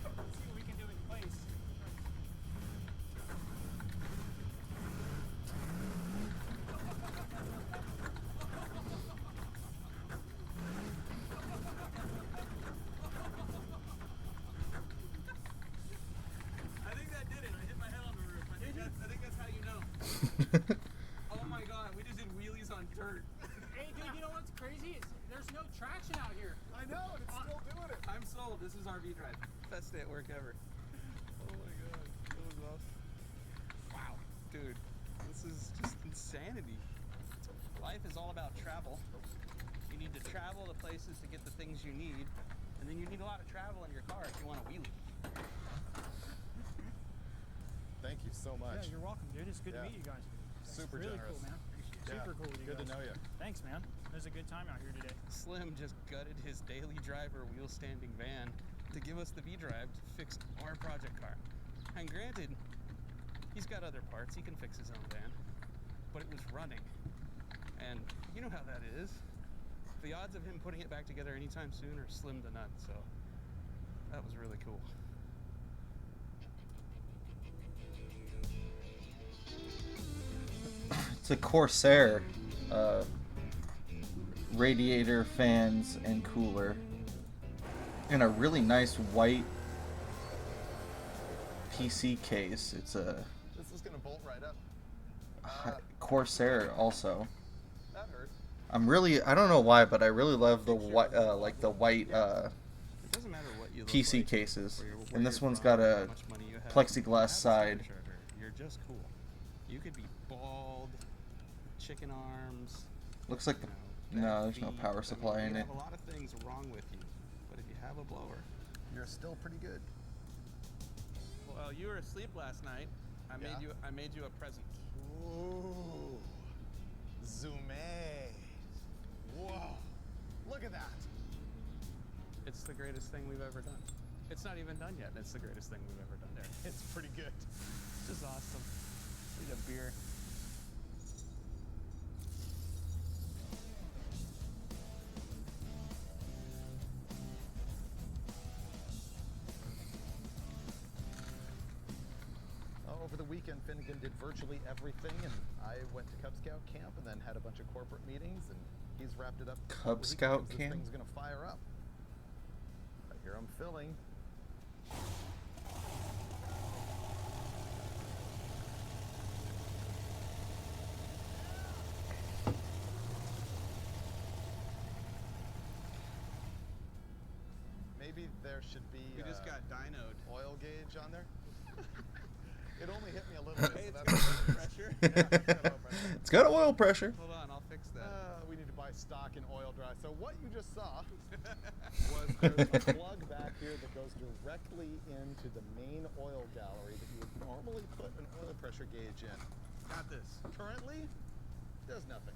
Speaker 9: Let's see what we can do in place.
Speaker 2: I think that did it. I hit my head on the roof. I think that's how you know. Oh my god, we just did wheelies on dirt.
Speaker 9: Hey, dude, you know what's crazy? There's no traction out here.
Speaker 5: I know, and it's still doing it.
Speaker 2: I'm sold. This is our V drive.
Speaker 6: best day at work ever. Oh my god, that was awesome. insanity. Life is all about travel. You need to travel to places to get the things you need, and then you need a lot of travel in your car if you want to wheelie.
Speaker 5: Thank you so much.
Speaker 9: Yeah, you're welcome, dude. It's good to
Speaker 5: Yeah.
Speaker 9: meet you guys.
Speaker 5: Super
Speaker 9: really
Speaker 5: generous.
Speaker 9: cool, man.
Speaker 5: Yeah,
Speaker 9: Super cool with you
Speaker 5: good to
Speaker 9: guys.
Speaker 5: know you.
Speaker 9: Thanks, man. It was a good time out here today.
Speaker 6: Slim just gutted his daily driver wheel standing van to give us the V-Drive to fix our project car. And granted, he's got other parts, he can fix his own van, but it was running. And you know how that is. The odds of him putting it back together anytime soon are slim to none, so that was really cool.
Speaker 1: It's a Corsair radiator, fans, and cooler, and a really nice white PC case. It's a
Speaker 5: This is gonna bolt right up.
Speaker 1: Corsair also.
Speaker 5: That hurt.
Speaker 1: I don't know why, but I really love the white, like the white
Speaker 6: It doesn't matter what you look
Speaker 1: PC
Speaker 6: like,
Speaker 1: cases.
Speaker 6: where
Speaker 1: And this
Speaker 6: you're
Speaker 1: one's
Speaker 6: from,
Speaker 1: got
Speaker 6: how
Speaker 1: a
Speaker 6: much money you have.
Speaker 1: plexiglass
Speaker 6: Have a
Speaker 1: side.
Speaker 6: supercharger. You're just cool. You could be bald, chicken arms.
Speaker 1: Looks like
Speaker 6: you
Speaker 1: the
Speaker 6: know,
Speaker 1: no,
Speaker 6: bad
Speaker 1: there's no
Speaker 6: feet.
Speaker 1: power
Speaker 6: I mean,
Speaker 1: supply in
Speaker 6: you
Speaker 1: it.
Speaker 6: have a lot of things wrong with you, but if you have a blower,
Speaker 5: You're still pretty good.
Speaker 6: well, you were asleep last night. I
Speaker 5: Yeah.
Speaker 6: made you a present.
Speaker 5: Ooh. Zoom. Whoa. Look at that.
Speaker 6: It's the greatest thing we've ever done. It's not even done yet. It's the greatest thing we've ever done. There.
Speaker 5: It's pretty good.
Speaker 6: This is awesome. Need a beer.
Speaker 5: Over the weekend, Finnegan did virtually everything, and I went to Cub Scout camp and then had a bunch of corporate meetings, and he's wrapped it up.
Speaker 1: Cub
Speaker 5: He
Speaker 1: Scout
Speaker 5: claims
Speaker 1: camp?
Speaker 5: This thing's gonna fire up. I hear him filling. Maybe there should be
Speaker 6: We just got dynoed.
Speaker 5: oil gauge on there. It only hit me a little bit.
Speaker 6: Hey,
Speaker 5: So
Speaker 6: it's
Speaker 5: that's
Speaker 6: got oil pressure.
Speaker 5: Yeah, it's got oil pressure.
Speaker 1: It's got oil pressure.
Speaker 6: Hold on, I'll fix that.
Speaker 5: We need to buy stock in oil dry. So what you just saw was there's a plug back here that goes directly into the main oil gallery that you would normally put an oil pressure gauge in.
Speaker 6: Got this.
Speaker 5: Currently, does nothing.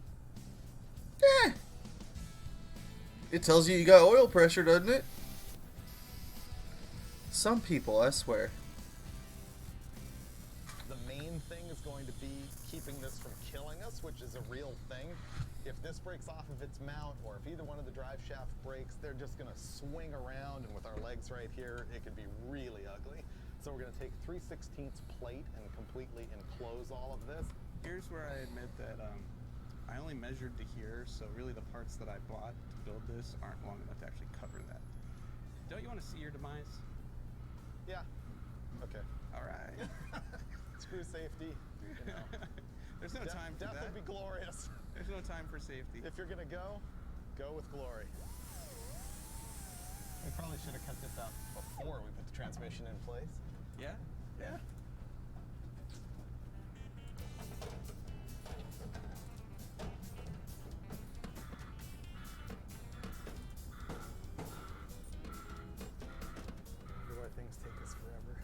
Speaker 1: Yeah. It tells you got oil pressure, doesn't it? Some people, I swear.
Speaker 5: The main thing is going to be keeping this from killing us, which is a real thing. If this breaks off of its mount, or if either one of the drive shaft breaks, they're just gonna swing around, and with our legs right here, it could be really ugly. So we're gonna take 3/16 plate and completely enclose all of this.
Speaker 6: Here's where I admit that I only measured to here, so really the parts that I bought to build this aren't long enough to actually cover that. Don't you want to see your demise?
Speaker 5: Yeah. Okay.
Speaker 6: All right.
Speaker 5: Screw safety. You know.
Speaker 6: There's no time for
Speaker 5: Death
Speaker 6: that.
Speaker 5: would be glorious.
Speaker 6: There's no time for safety.
Speaker 5: If you're gonna go with glory. We probably should have cut this out before we put the transmission in place.
Speaker 6: Yeah? Yeah.
Speaker 5: Why things take us forever.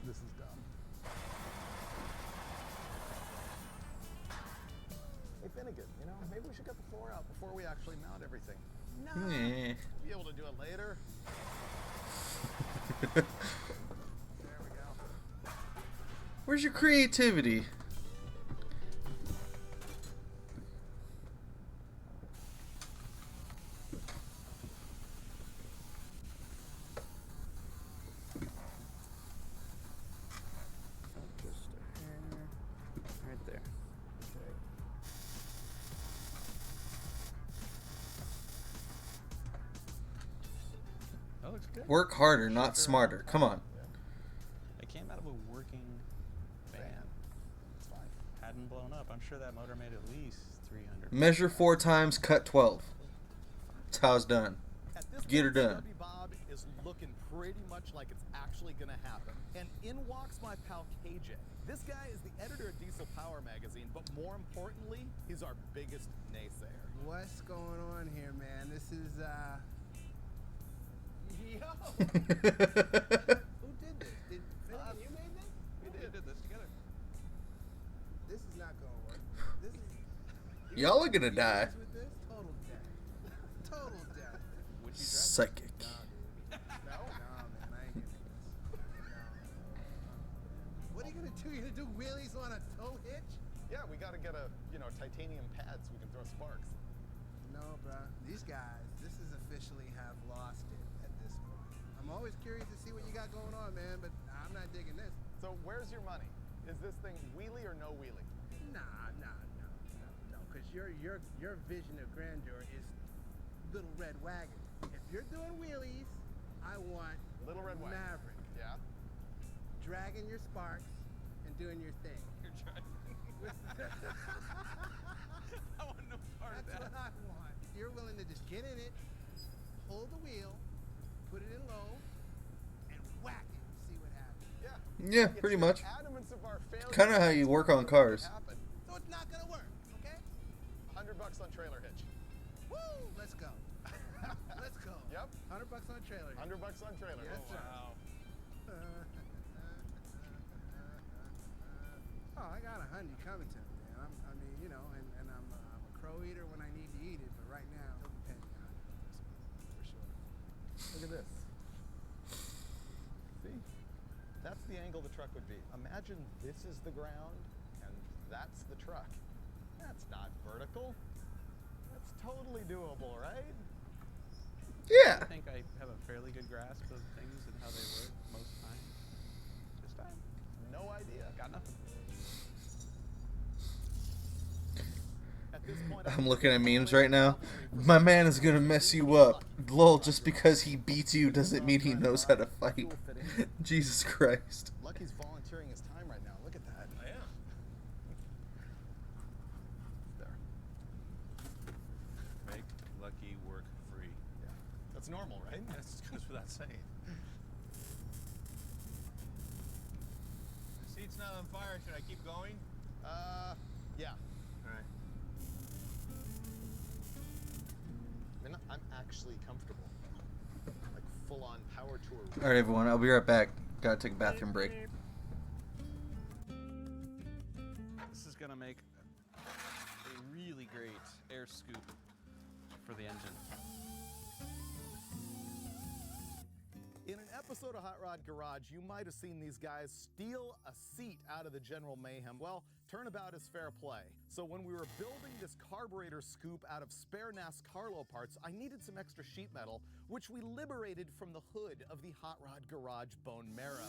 Speaker 5: This is dumb. Hey Finnegan, you know, maybe we should get the floor out before we actually mount everything. No.
Speaker 1: Yeah.
Speaker 5: We'll be able to do it later. There we go.
Speaker 1: Where's your creativity?
Speaker 6: Just a hair. Right there.
Speaker 5: Okay.
Speaker 6: That looks good.
Speaker 1: Work harder, not smarter. Come on.
Speaker 6: It came out of a working van.
Speaker 5: It's fine.
Speaker 6: Hadn't blown up. I'm sure that motor made at least 300.
Speaker 1: Measure 4 times, cut 12. That's how it's done.
Speaker 5: At this
Speaker 1: Get her
Speaker 5: point,
Speaker 1: done.
Speaker 5: Stubby Bob is looking pretty much like it's actually going to happen. And in walks my pal KJ. This guy is the editor of Diesel Power magazine, but more importantly, he's our biggest naysayer.
Speaker 10: What's going on here, man? This is, Yo! Who did this? Did Finnegan, you made this?
Speaker 6: We did this together.
Speaker 10: This is not gonna work. This is...
Speaker 1: Y'all are gonna die.
Speaker 10: With this? Total death. Total death.
Speaker 6: Would you drive?
Speaker 1: Psychic.
Speaker 10: No, dude. No, man, I ain't getting this. No. What are you gonna do? You gonna do wheelies on a tow hitch?
Speaker 5: Yeah, we got to get a, titanium pad so we can throw sparks.
Speaker 10: No, bro. These guys, this is officially have lost it at this point. I'm always curious to see what you got going on, man, but I'm not digging this.
Speaker 5: So where's your money? Is this thing wheelie or no wheelie?
Speaker 10: No, because your vision of grandeur is Little Red Wagon. If you're doing wheelies, I want
Speaker 5: Little Red Wagon.
Speaker 10: Maverick,
Speaker 5: Yeah?
Speaker 10: dragging your sparks and doing your thing.
Speaker 6: You're driving. I want no part of
Speaker 10: That's
Speaker 6: that.
Speaker 10: what I want. You're willing to just get in it, hold the wheel, put it in low, and whack it and see what happens.
Speaker 5: Yeah.
Speaker 1: Yeah, pretty much.
Speaker 5: Adamance of our failure.
Speaker 1: Kind of how you work on cars.
Speaker 5: Happen.
Speaker 10: So it's not gonna work, okay?
Speaker 5: $100 on trailer hitch.
Speaker 10: Woo! Let's go. Let's go.
Speaker 5: Yep.
Speaker 10: $100 on trailer.
Speaker 5: $100 on trailer
Speaker 10: Yes,
Speaker 5: hitch.
Speaker 10: sir.
Speaker 6: Wow.
Speaker 10: Oh, I got $100 coming to me, man. I mean, you know, and I'm a crow eater when I need to eat it, but right now, it'll depend on for sure.
Speaker 5: Look at this. See? That's the angle the truck would be. Imagine this is the ground and that's the truck. That's not vertical. That's totally doable, right?
Speaker 1: Yeah.
Speaker 7: I think I have a fairly good grasp of things and how they work most times. This time,
Speaker 5: No idea.
Speaker 7: got nothing.
Speaker 5: At this point,
Speaker 1: I'm looking at memes right now. My man is gonna mess you up. Lol, just because he beats you doesn't mean he knows how to fight. Jesus Christ.
Speaker 5: Lucky's volunteering his time right now. Look at that.
Speaker 6: I am.
Speaker 5: There.
Speaker 6: Make Lucky work free.
Speaker 5: Yeah. That's normal, right?
Speaker 6: That goes without saying.
Speaker 11: The seat's not on fire. Should I keep going?
Speaker 5: Yeah.
Speaker 11: All right.
Speaker 5: I mean, I'm actually comfortable. Like full-on power tour.
Speaker 1: All right, everyone. I'll be right back. Gotta take a bathroom break.
Speaker 7: This is gonna make a really great air scoop for the engine.
Speaker 5: In an episode of Hot Rod Garage, you might have seen these guys steal a seat out of the General Mayhem. Well, turnabout is fair play. So when we were building this carburetor scoop out of spare NASCARLO parts, I needed some extra sheet metal, which we liberated from the hood of the Hot Rod Garage bone marrow.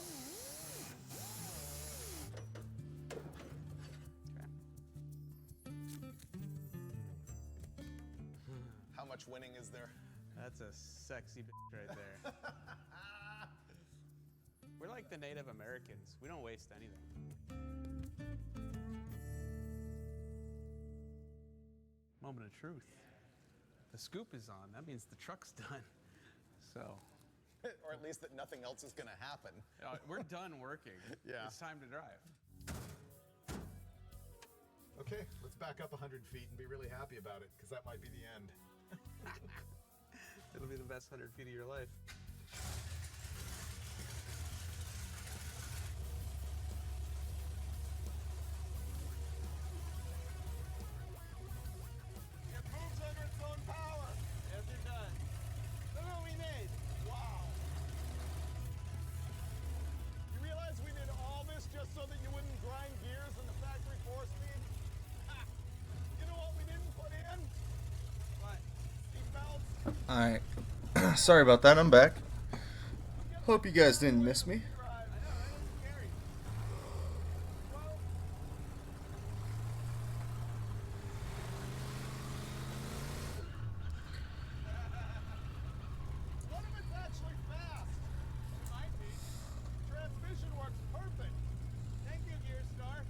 Speaker 5: How much winning is there?
Speaker 7: That's a sexy bitch right there. We're like the Native Americans. We don't waste anything. Moment of truth. The scoop is on. That means the truck's done. So,
Speaker 5: Or at least that nothing else is going to happen.
Speaker 7: we're done working.
Speaker 5: Yeah.
Speaker 7: It's time to drive.
Speaker 5: Okay, let's back up 100 feet and be really happy about it, because that might be the end.
Speaker 7: It'll be the best 100 feet of your life.
Speaker 5: It moves under its own power.
Speaker 7: Yes, it does.
Speaker 5: Look what we made. Wow. You realize we did all this just so that you wouldn't grind gears in the factory 4-speed? Ha! You know what we didn't put in?
Speaker 7: What?
Speaker 5: Seatbelts.
Speaker 1: Alright. Sorry about that. I'm back. Hope you guys didn't miss me.
Speaker 5: What if it's actually fast? It might be. Transmission works perfect. Thank you, Gear Star.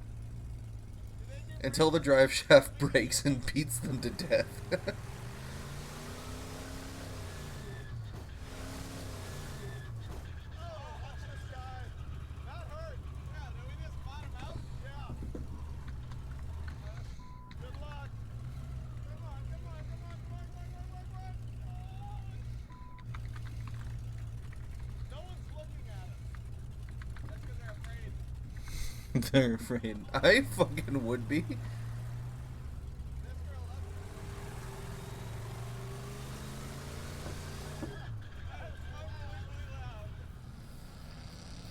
Speaker 5: Do they get
Speaker 1: Until the drive shaft breaks and beats them to death. They're afraid. I fucking would be.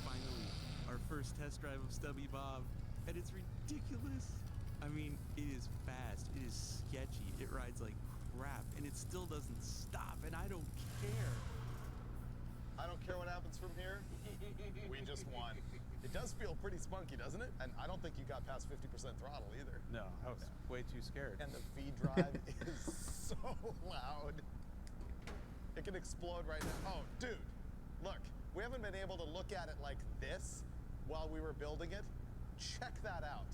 Speaker 12: Finally, our first test drive of Stubby Bob, and it's ridiculous. I mean, it is fast, it is sketchy, it rides like crap, and it still doesn't stop, and I don't care.
Speaker 5: I don't care what happens from here. We just won. It does feel pretty spunky, doesn't it? And I don't think you got past 50% throttle either.
Speaker 6: No, I was way too scared.
Speaker 5: And the V drive is so loud. It can explode right now. Oh, dude, look, we haven't been able to look at it like this while we were building it. Check that out.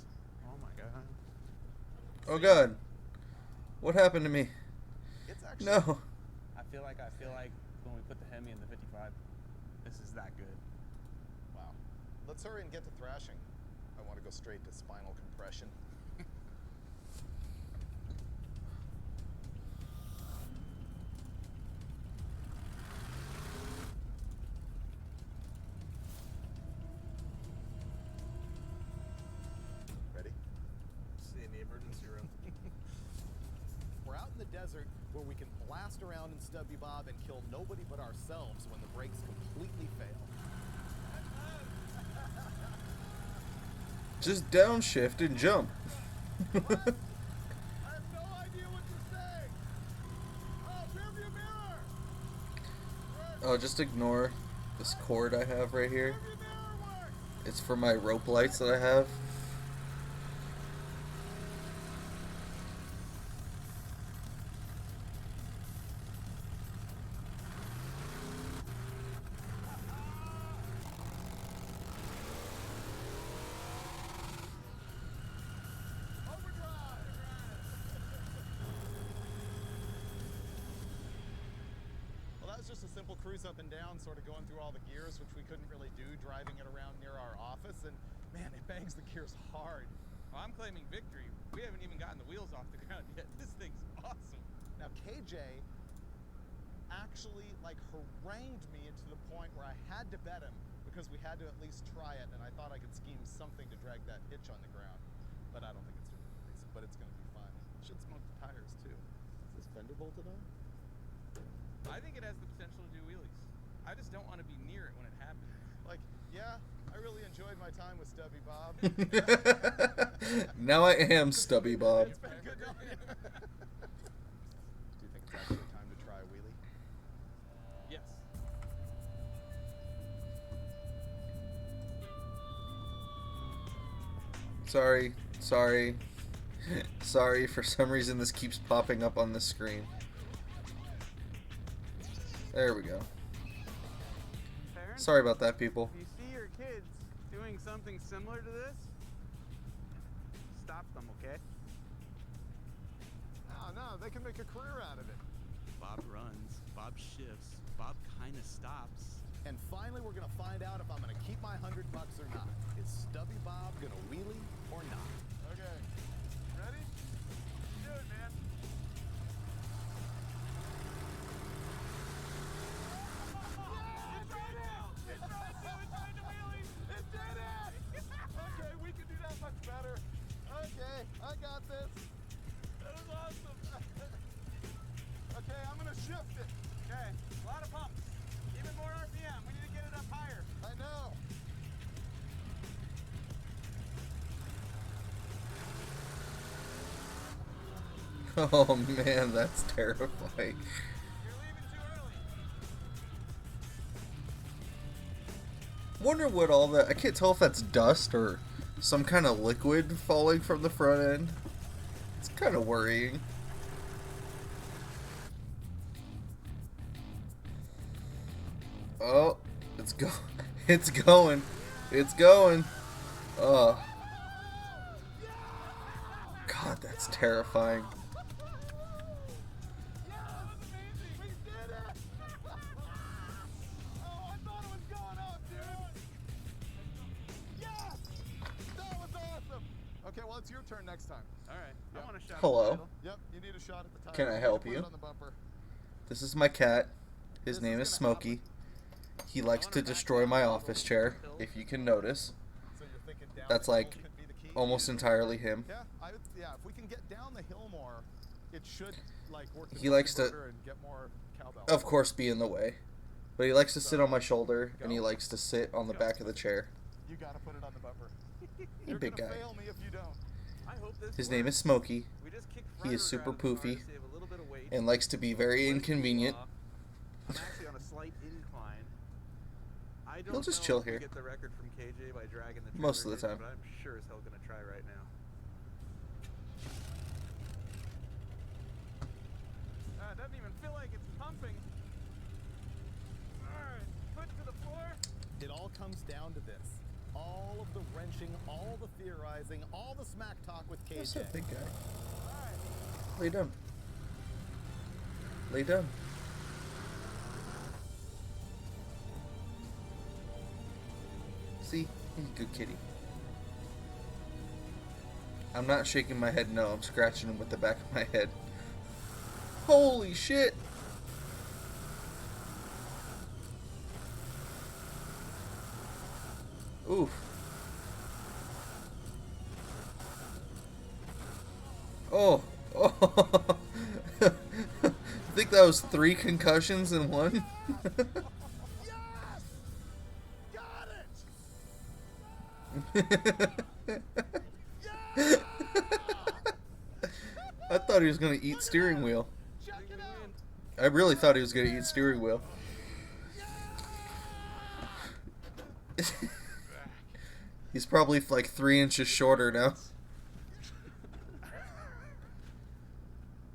Speaker 6: Oh my god.
Speaker 1: Oh god. What happened to me?
Speaker 5: It's actually...
Speaker 1: No.
Speaker 6: I feel like when we put the Hemi in the 55, this is that good.
Speaker 5: Wow. Let's hurry and get to thrashing. I want to go straight to spinal compression. Ready?
Speaker 11: See in the emergency room.
Speaker 5: We're out in the desert where we can blast around in Stubby Bob and kill nobody but ourselves when the brakes completely fail.
Speaker 1: Just downshift and jump.
Speaker 5: I have no idea what to say. Oh, rearview mirror!
Speaker 1: Oh, just ignore this cord I have right here.
Speaker 5: Rearview mirror works!
Speaker 1: It's for my rope lights that I have.
Speaker 5: Well, that was just a simple cruise up and down, sort of going through all the gears, which we couldn't really do driving it around near our office. And man, it bangs the gears hard.
Speaker 6: Well, I'm claiming victory. We haven't even gotten the wheels off the ground yet. This thing's awesome.
Speaker 5: Now, KJ actually harangued me into the point where I had to bet him because we had to at least try it, and I thought I could scheme something to drag that hitch on the ground. But I don't think it's super reason, but it's going to be fun. Should smoke the tires too. Is this fender bolted on?
Speaker 6: I think it has the potential to do wheelies. I just don't want to be near it when it happens.
Speaker 5: Yeah, I really enjoyed my time with Stubby Bob.
Speaker 1: Now I am Stubby Bob.
Speaker 5: It's been good knowing you. Do you think it's actually time to try a wheelie?
Speaker 6: Yes.
Speaker 1: Sorry. Sorry, for some reason this keeps popping up on the screen. There we go.
Speaker 12: Parents,
Speaker 1: Sorry about that, people.
Speaker 12: if you see your kids doing something similar to this, stop them, okay?
Speaker 5: No, they can make a career out of it.
Speaker 12: Bob runs, Bob shifts, Bob kind of stops.
Speaker 5: And finally, we're gonna find out if I'm gonna keep my $100 or not. Is Stubby Bob gonna wheelie or not? Okay, ready? Do it, man. Okay, we can do that much better. Okay, I got this. That was awesome. Okay, I'm gonna shift it.
Speaker 12: Okay, a lot of pumps. Even more RPM. We need to get it up higher.
Speaker 5: I know.
Speaker 1: Oh man, that's terrifying.
Speaker 12: You're leaving too early.
Speaker 1: Wonder what all that. I can't tell if that's dust or some kind of liquid falling from the front end. It's kind of worrying. Oh, it's go. It's going. It's going. Oh. God, that's terrifying.
Speaker 5: Okay, well, it's your turn next time.
Speaker 12: All right,
Speaker 5: Yep.
Speaker 12: I want a shot.
Speaker 1: Hello.
Speaker 12: At the title.
Speaker 5: Yep, you need a shot at the tire.
Speaker 1: Can I
Speaker 5: You
Speaker 1: help
Speaker 5: put
Speaker 1: you?
Speaker 5: it on the bumper.
Speaker 1: This is my cat. His
Speaker 5: This
Speaker 1: name
Speaker 5: is
Speaker 1: is
Speaker 5: gonna
Speaker 1: Smokey. He likes to destroy my office chair, if you can notice.
Speaker 5: So you're thinking
Speaker 1: That's like almost entirely him.
Speaker 5: Yeah, if we can get down the hill more, it should like work the
Speaker 1: He likes to,
Speaker 5: converter and get more cowbell.
Speaker 1: of course, be in the way. But he likes to sit on my shoulder, and he likes to sit on the back of the chair.
Speaker 5: You gotta put it on the bumper.
Speaker 1: You're a big guy.
Speaker 5: Fail me if you don't.
Speaker 3: I hope this
Speaker 1: His name is
Speaker 3: works.
Speaker 1: Smokey.
Speaker 3: We just kicked
Speaker 1: He is
Speaker 3: Ryder
Speaker 1: super
Speaker 3: out of the car to
Speaker 1: poofy
Speaker 3: save a little bit of weight.
Speaker 1: and likes to be very
Speaker 3: Let it cool
Speaker 1: inconvenient.
Speaker 3: off. I'm actually on a slight incline. I don't
Speaker 1: He'll just
Speaker 3: know
Speaker 1: chill
Speaker 3: if we
Speaker 1: here.
Speaker 3: get the record from KJ by dragging the
Speaker 1: Most of the
Speaker 3: trigger
Speaker 1: time.
Speaker 3: hitch, but I'm sure as hell gonna try right now. It doesn't even feel like it's pumping. Alright, foot to the floor.
Speaker 5: It all comes down to this. All of the wrenching, all the theorizing, all the smack talk with KJ.
Speaker 1: What's up, big guy? Lay down. Lay down. See? He's a good kitty. I'm not shaking my head, no. I'm scratching him with the back of my head. Holy shit! Oof. Oh. Oh. I think that was 3 concussions in one. I thought he was gonna eat steering wheel. I really thought he was gonna eat steering wheel. He's probably like 3 inches shorter now.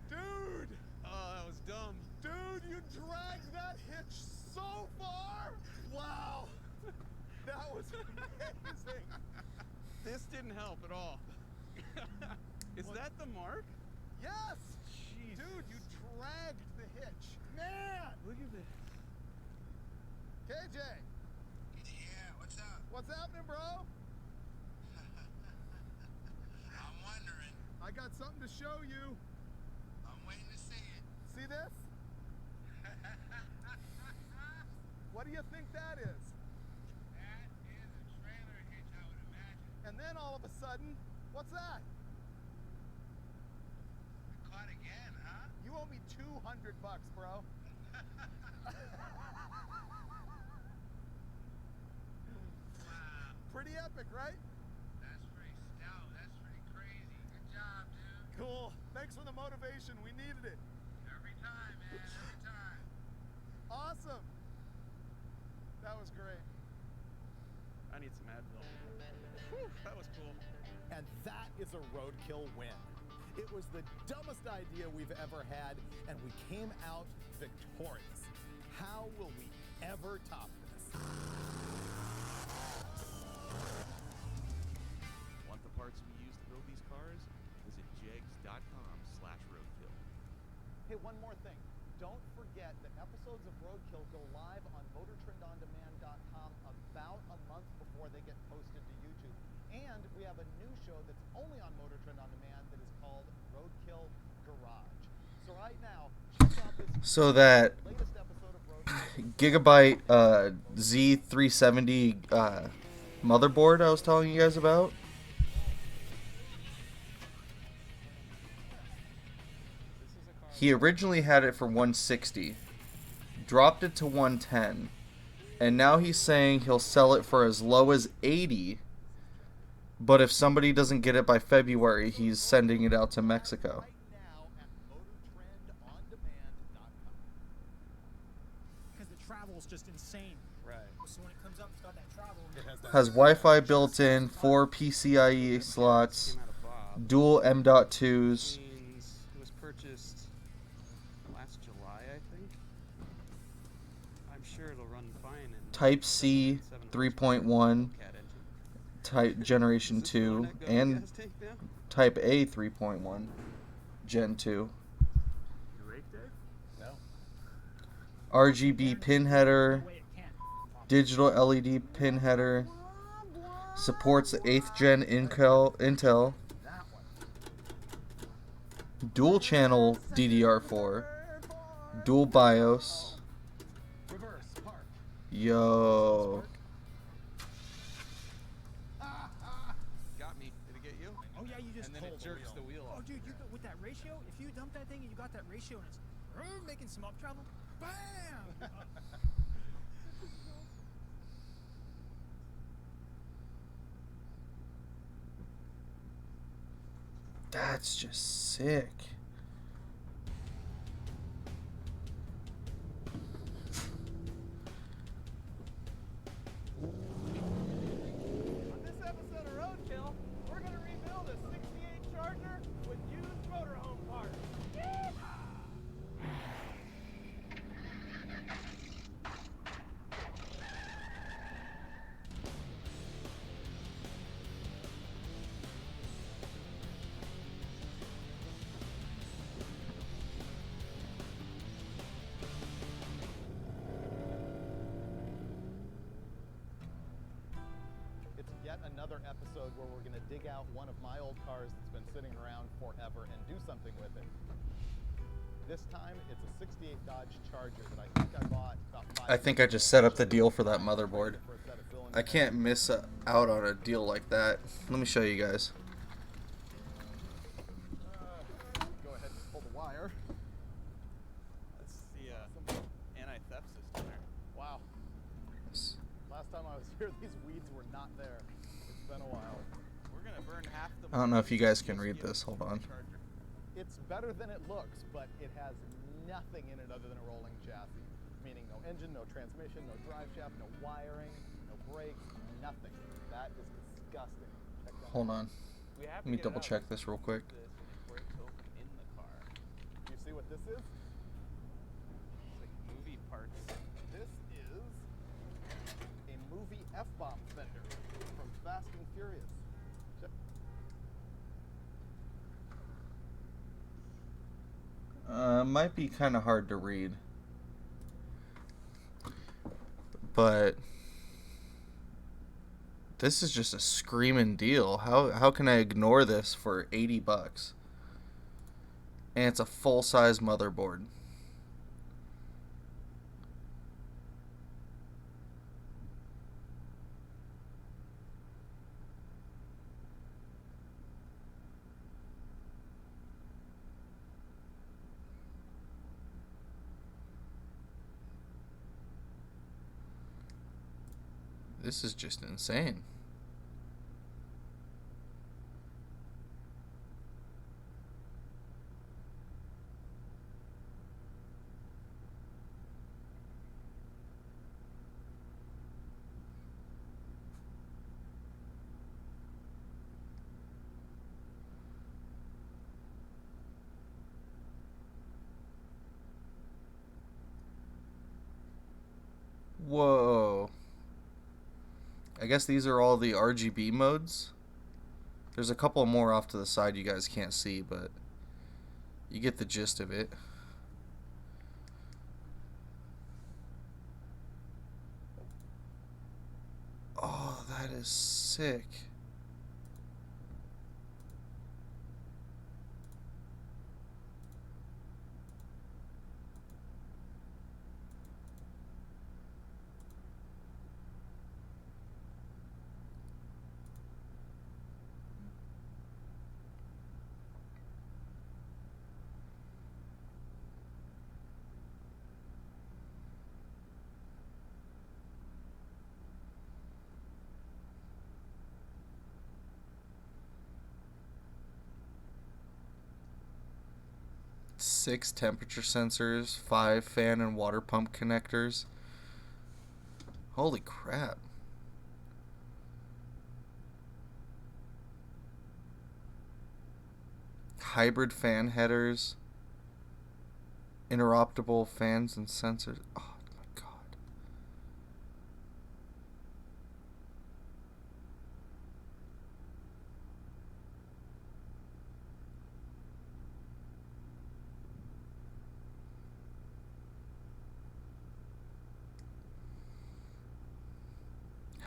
Speaker 5: Dude!
Speaker 6: Oh, that was dumb.
Speaker 5: Dude, you dragged that hitch so far! Wow! That was amazing!
Speaker 6: This didn't help at all. Is that the mark?
Speaker 5: Yes! Jeez. Dude, you dragged the hitch. Man!
Speaker 6: Look at this.
Speaker 5: KJ!
Speaker 8: Yeah, what's up?
Speaker 5: What's happening, bro?
Speaker 8: I'm wondering.
Speaker 5: I got something to show you.
Speaker 8: I'm waiting to see it.
Speaker 5: See this? What do you think that is?
Speaker 8: That is a trailer hitch, I would imagine.
Speaker 5: And then all of a sudden, what's that?
Speaker 8: Caught again, huh?
Speaker 5: You owe me $200, bro.
Speaker 8: Wow.
Speaker 5: Pretty epic, right?
Speaker 8: That's pretty stout. That's pretty crazy. Good job, dude.
Speaker 5: Cool. Thanks for the motivation. We needed it.
Speaker 8: Every time, man. Every time.
Speaker 5: Awesome. That was great.
Speaker 6: I need some Advil. Whew, that was cool.
Speaker 5: And that is a roadkill win. It was the dumbest idea we've ever had, and we came out victorious. How will we ever top this?
Speaker 12: Want the parts we use to build these cars? Visit jegs.com/roadkill.
Speaker 5: Hey, one more thing. Don't forget that episodes of Roadkill go live on MotorTrendOnDemand.com about a month before they get posted to YouTube. And we have a new show that's only on Motor Trend On Demand that is called Roadkill Garage. So right now, check out this
Speaker 1: So that
Speaker 5: latest episode of Roadkill.
Speaker 1: Gigabyte Z370 motherboard I was telling you guys about. He originally had it for 160, dropped it to 110, and now he's saying he'll sell it for as low as 80. But if somebody doesn't get it by February, he's sending it out to Mexico.
Speaker 5: Right now at MotorTrendOnDemand.com.
Speaker 9: Because the travel is just insane.
Speaker 6: Right.
Speaker 9: So when it comes up, it's got that travel.
Speaker 1: Has Wi-Fi built in, 4 PCIe slots,
Speaker 6: Came out of Bob.
Speaker 1: dual M.2s,
Speaker 6: Means it was purchased last July, I think. I'm sure it'll run fine in
Speaker 1: Type C 3.1,
Speaker 6: Cat engine.
Speaker 1: Type Generation
Speaker 6: Is this the
Speaker 1: 2,
Speaker 6: one that goes
Speaker 1: and
Speaker 6: gas tank now?
Speaker 1: Type A 3.1, Gen 2.
Speaker 7: You rake, Dave?
Speaker 5: No.
Speaker 1: RGB pin header,
Speaker 9: The way it can.
Speaker 1: digital LED pin header, supports 8th gen Intel, dual channel DDR4, dual BIOS.
Speaker 5: Reverse, park.
Speaker 1: Yo.
Speaker 9: ratio and it's making some up travel. Bam!
Speaker 1: That's just sick.
Speaker 5: On this episode of Roadkill, we're gonna rebuild a 68 Charger with used motorhome parts. It's yet another episode where we're gonna dig out one of my old cars that's been sitting around forever and do something with it. This time, it's a 68 Dodge Charger that I think I bought about 5
Speaker 1: I think I just set up the deal for that motherboard. I can't miss out on a deal like that. Let me show you guys.
Speaker 5: Go ahead and pull the wire.
Speaker 6: That's the anti-theft system there.
Speaker 5: Wow. Last time I was here, these weeds were not there. It's been a while.
Speaker 6: We're gonna burn half the.
Speaker 1: I don't know if you guys can read this. Hold on.
Speaker 5: It's better than it looks, but it has nothing in it other than a rolling chassis. Meaning no engine, no transmission, no drive shaft, no wiring, no brakes, nothing. That is disgusting. Check that
Speaker 1: Hold
Speaker 5: out.
Speaker 1: on. Let me double check this real quick.
Speaker 6: This when it breaks open in the car.
Speaker 5: Do you see what this is?
Speaker 6: It's like movie parts.
Speaker 5: This is a movie F-bomb fender from Fast and Furious. Check.
Speaker 1: Might be kind of hard to read, but this is just a screaming deal. How can I ignore this for 80 bucks? And it's a full-size motherboard. This is just insane. Whoa. I guess these are all the RGB modes. There's a couple more off to the side you guys can't see, but you get the gist of it. Oh, that is sick. Six temperature sensors, 5 fan and water pump connectors. Holy crap. Hybrid fan headers, interoperable fans and sensors. Oh my god.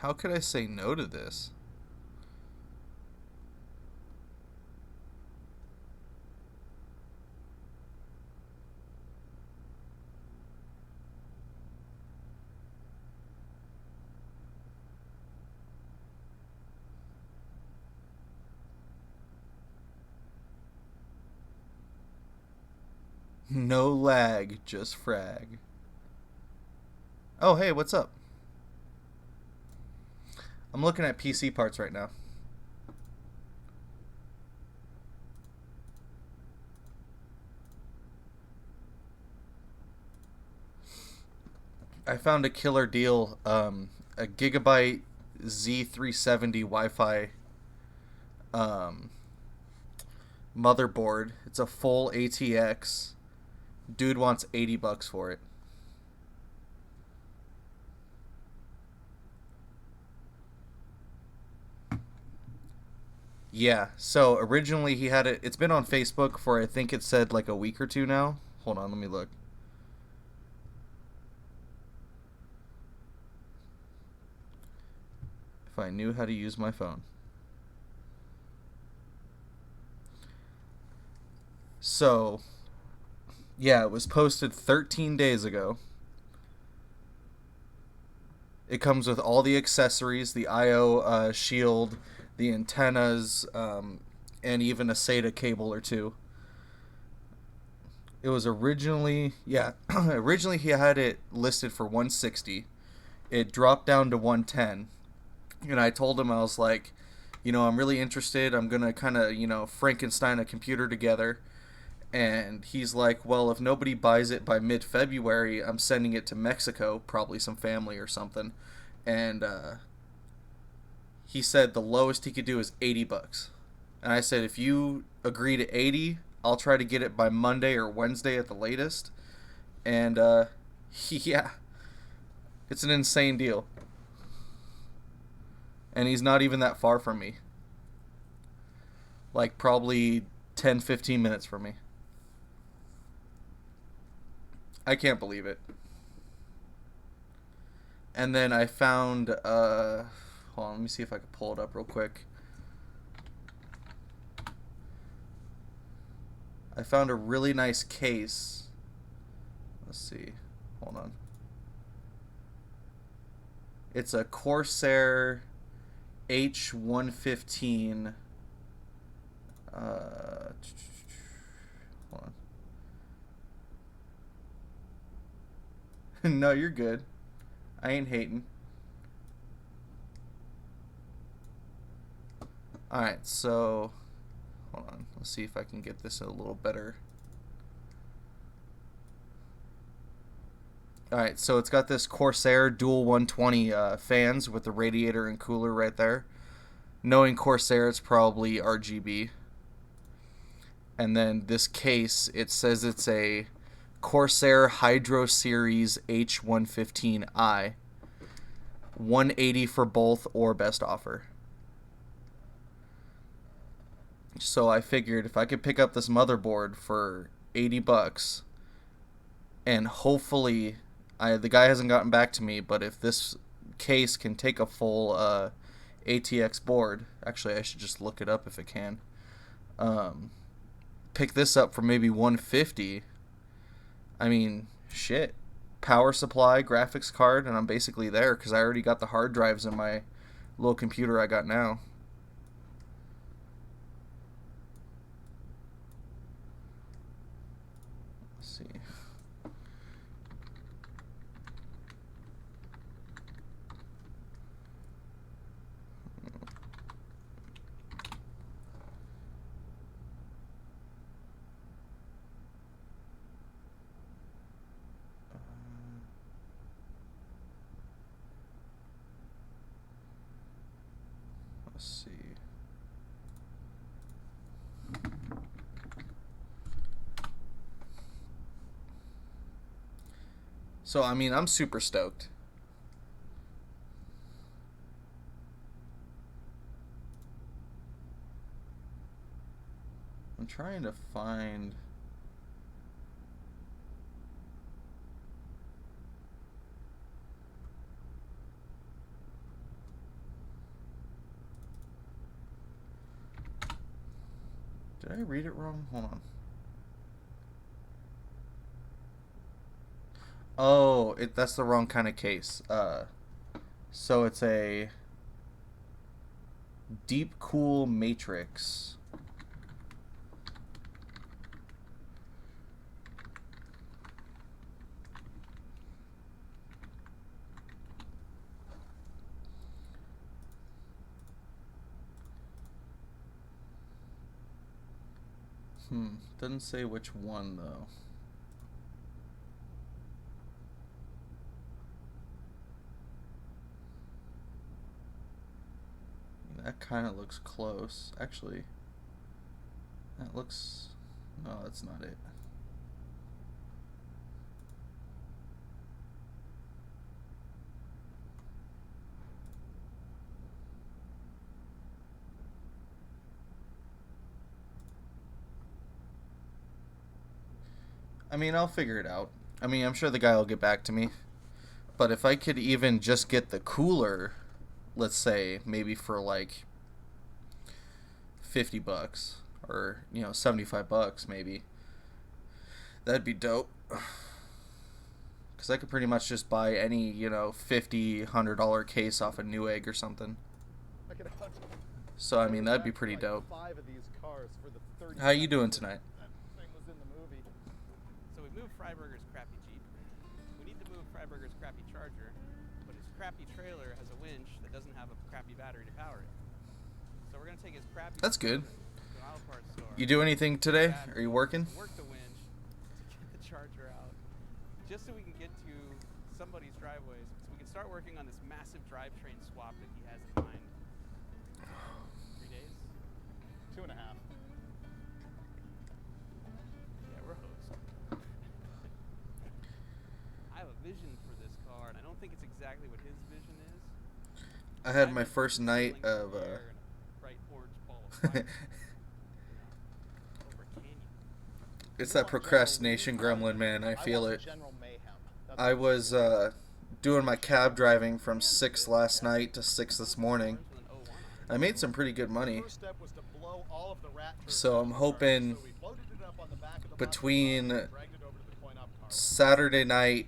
Speaker 1: How could I say no to this? No lag, just frag. Oh, hey, what's up? I'm looking at PC parts right now. I found a killer deal. A gigabyte Z370 Wi-Fi motherboard. It's a full ATX. Dude wants $80 for it. Yeah, so originally he had it. It's been on Facebook for, I think it said like a week or two now. Hold on, let me look. If I knew how to use my phone. So, yeah, it was posted 13 days ago. It comes with all the accessories, the I/O shield, the antennas, and even a SATA cable or two. It was originally, yeah, originally he had it listed for 160. It dropped down to 110. And I told him, I was like, I'm really interested. I'm going to kind of, Frankenstein a computer together. And he's like, well, if nobody buys it by mid-February, I'm sending it to Mexico, probably some family or something. And he said the lowest he could do is $80. And I said, if you agree to 80, I'll try to get it by Monday or Wednesday at the latest. And yeah, it's an insane deal. And he's not even that far from me. Like probably 10, 15 minutes from me. I can't believe it. And then I found, hold on, let me see if I can pull it up real quick. I found a really nice case. Let's see, hold on. It's a Corsair H115. Hold on. No, you're good. I ain't hating. Alright, so hold on. Let's see if I can get this a little better. Alright, so it's got this Corsair dual 120 fans with the radiator and cooler right there. Knowing Corsair, it's probably RGB. And then this case, it says it's a Corsair Hydro Series H115i. 180 for both or best offer. So I figured if I could pick up this motherboard for $80, and hopefully, the guy hasn't gotten back to me, but if this case can take a full ATX board, actually I should just look it up if it can. Pick this up for maybe 150. I mean, shit. Power supply, graphics card, and I'm basically there because I already got the hard drives in my little computer I got now. Let's see. Let's see. So, I mean, I'm super stoked. I'm trying to find... Did I read it wrong? Hold on. Oh, that's the wrong kind of case. So it's a deep cool matrix. Doesn't say which one though. That kind of looks close. Actually, that looks... No, that's not it. I mean, I'll figure it out. I mean, I'm sure the guy will get back to me. But if I could even just get the cooler, let's say, maybe for like $50 or, you know, $75 maybe, that'd be dope. Because I could pretty much just buy any, you know, $50, $100 case off a Newegg or something. So, I mean, that'd be pretty dope. How you doing tonight?
Speaker 7: So we moved Freiberger's crappy Jeep. We need to move Freiberger's crappy Charger, but his crappy trailer has a winch that doesn't have a crappy battery to power it. So we're gonna take his crappy.
Speaker 1: That's good.
Speaker 7: To an auto parts store.
Speaker 1: You do anything today? Are you working?
Speaker 7: Work the winch to get the Charger out, just so we can get to somebody's driveways, so we can start working on this massive drivetrain swap that he has in mind. 3 days?
Speaker 5: 2.5.
Speaker 7: Yeah, we're hosts. I have a vision for this car, and I don't think it's exactly what his vision is.
Speaker 1: I had my first night of
Speaker 7: bright orange ball of fire, over a canyon.
Speaker 1: it's that procrastination gremlin, man. I feel it. I was doing my cab driving from 6 last night to 6 this morning. I made some pretty good money. So I'm hoping between Saturday night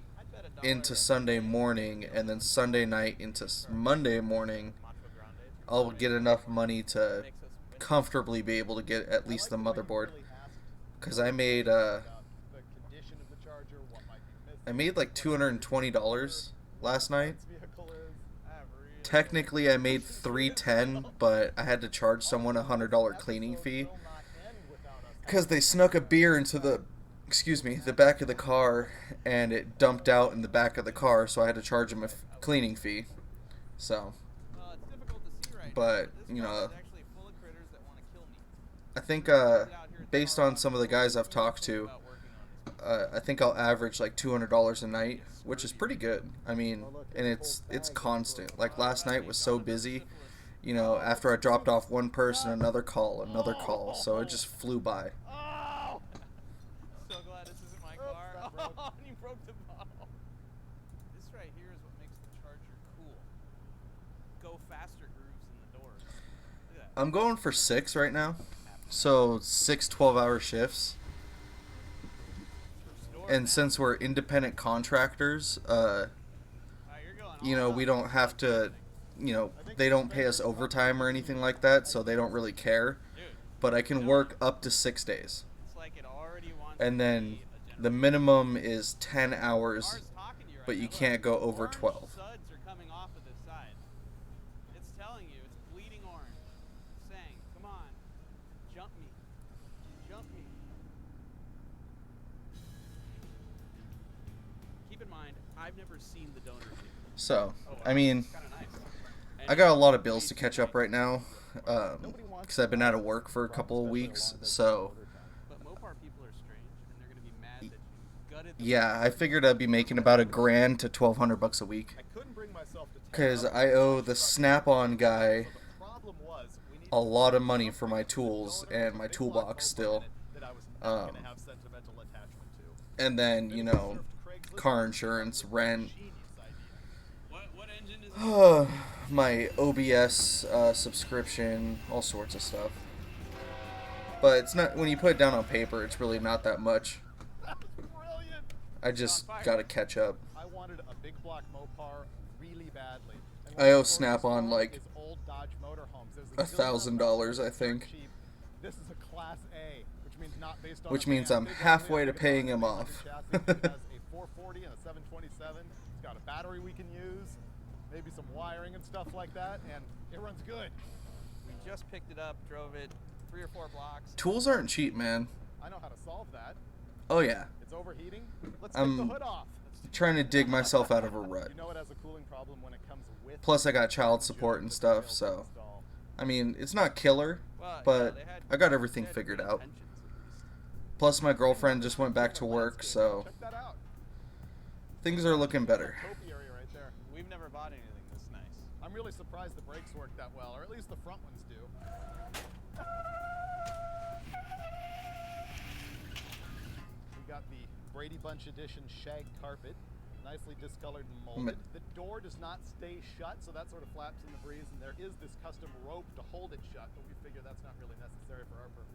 Speaker 1: into Sunday morning and then Sunday night into Monday morning, I'll get enough money to comfortably be able to get at least the motherboard. Because I made like $220 last night. Technically I made $310, but I had to charge someone $100 cleaning fee because they snuck a beer into the back of the car, and it dumped out in the back of the car, so I had to charge them a cleaning fee. So, but you know, I think based on some of the guys I've talked to, I think I'll average like $200 a night, which is pretty good. I mean, and it's constant. Like last night was so busy, you know, after I dropped off one person, another call, so it just flew by.
Speaker 7: Oh! So glad this isn't my car. Oh, and you broke the bottle. This right here is what makes the Charger cool. Go faster grooves in the doors. Look at that.
Speaker 1: I'm going for 6 right now, so 6 12-hour shifts. And since we're independent contractors, you know, we don't have to, you know, they don't pay us overtime or anything like that, so they don't really care. But I can work up to 6 days. And then the minimum is 10 hours, but you can't go over 12.
Speaker 7: It's telling you, it's bleeding orange. It's saying, come on, jump me. Jump me. Keep in mind, I've never seen the donor vehicle.
Speaker 1: So, I mean, I got a lot of bills to catch up right now, because I've been out of work for a couple of weeks, so, yeah, I figured I'd be making about $1,000 to $1,200 a week, because I owe the Snap-on guy a lot of money for my tools and my toolbox still, and then, you know, car insurance, rent, my OBS subscription, all sorts of stuff. But it's not, when you put it down on paper, it's really not that much. I just gotta catch up.
Speaker 5: I wanted a big block Mopar really badly.
Speaker 1: I owe Snap-on like $1,000, I think.
Speaker 5: This is a Class A, which means not based on
Speaker 1: which means I'm halfway to paying him off.
Speaker 5: It has a 440 and a 727. It's got a battery we can use, maybe some wiring and stuff like that, and it runs good.
Speaker 7: We just picked it up, drove it 3 or 4 blocks.
Speaker 1: Tools aren't cheap, man.
Speaker 5: I know how to solve that.
Speaker 1: Oh yeah.
Speaker 5: It's overheating. Let's take the
Speaker 1: I'm
Speaker 5: hood off.
Speaker 1: trying to dig myself out of a rut.
Speaker 5: You know it has a cooling problem when it comes with.
Speaker 1: Plus I got child support and stuff, so I mean, it's not killer, but I got everything figured out. Plus my girlfriend just went back to work, so
Speaker 5: Check that out.
Speaker 1: things are looking better.
Speaker 5: Topiary right there.
Speaker 6: We've never bought anything this nice.
Speaker 5: I'm really surprised the brakes work that well, or at least the front ones do. We got the Brady Bunch edition shag carpet, nicely discolored and molded. The door does not stay shut, so that sort of flaps in the breeze, and there is this custom rope to hold it shut, but we figure that's not really necessary for our purposes.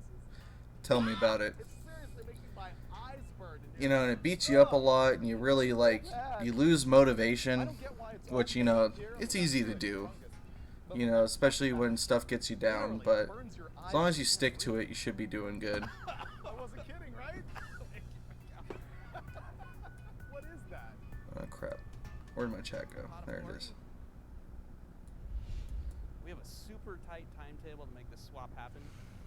Speaker 1: Tell me about it.
Speaker 5: It seriously makes my eyes burn.
Speaker 1: You know, and it beats you up a lot, and you really, like, you lose motivation, which, you know, it's easy to do. You know, especially when stuff gets you down, but as long as you stick to it, you should be doing good.
Speaker 5: I wasn't kidding, right? What is that?
Speaker 1: Oh, crap. Where'd my chat go? There it is.
Speaker 7: We have a super tight timetable to make this swap happen.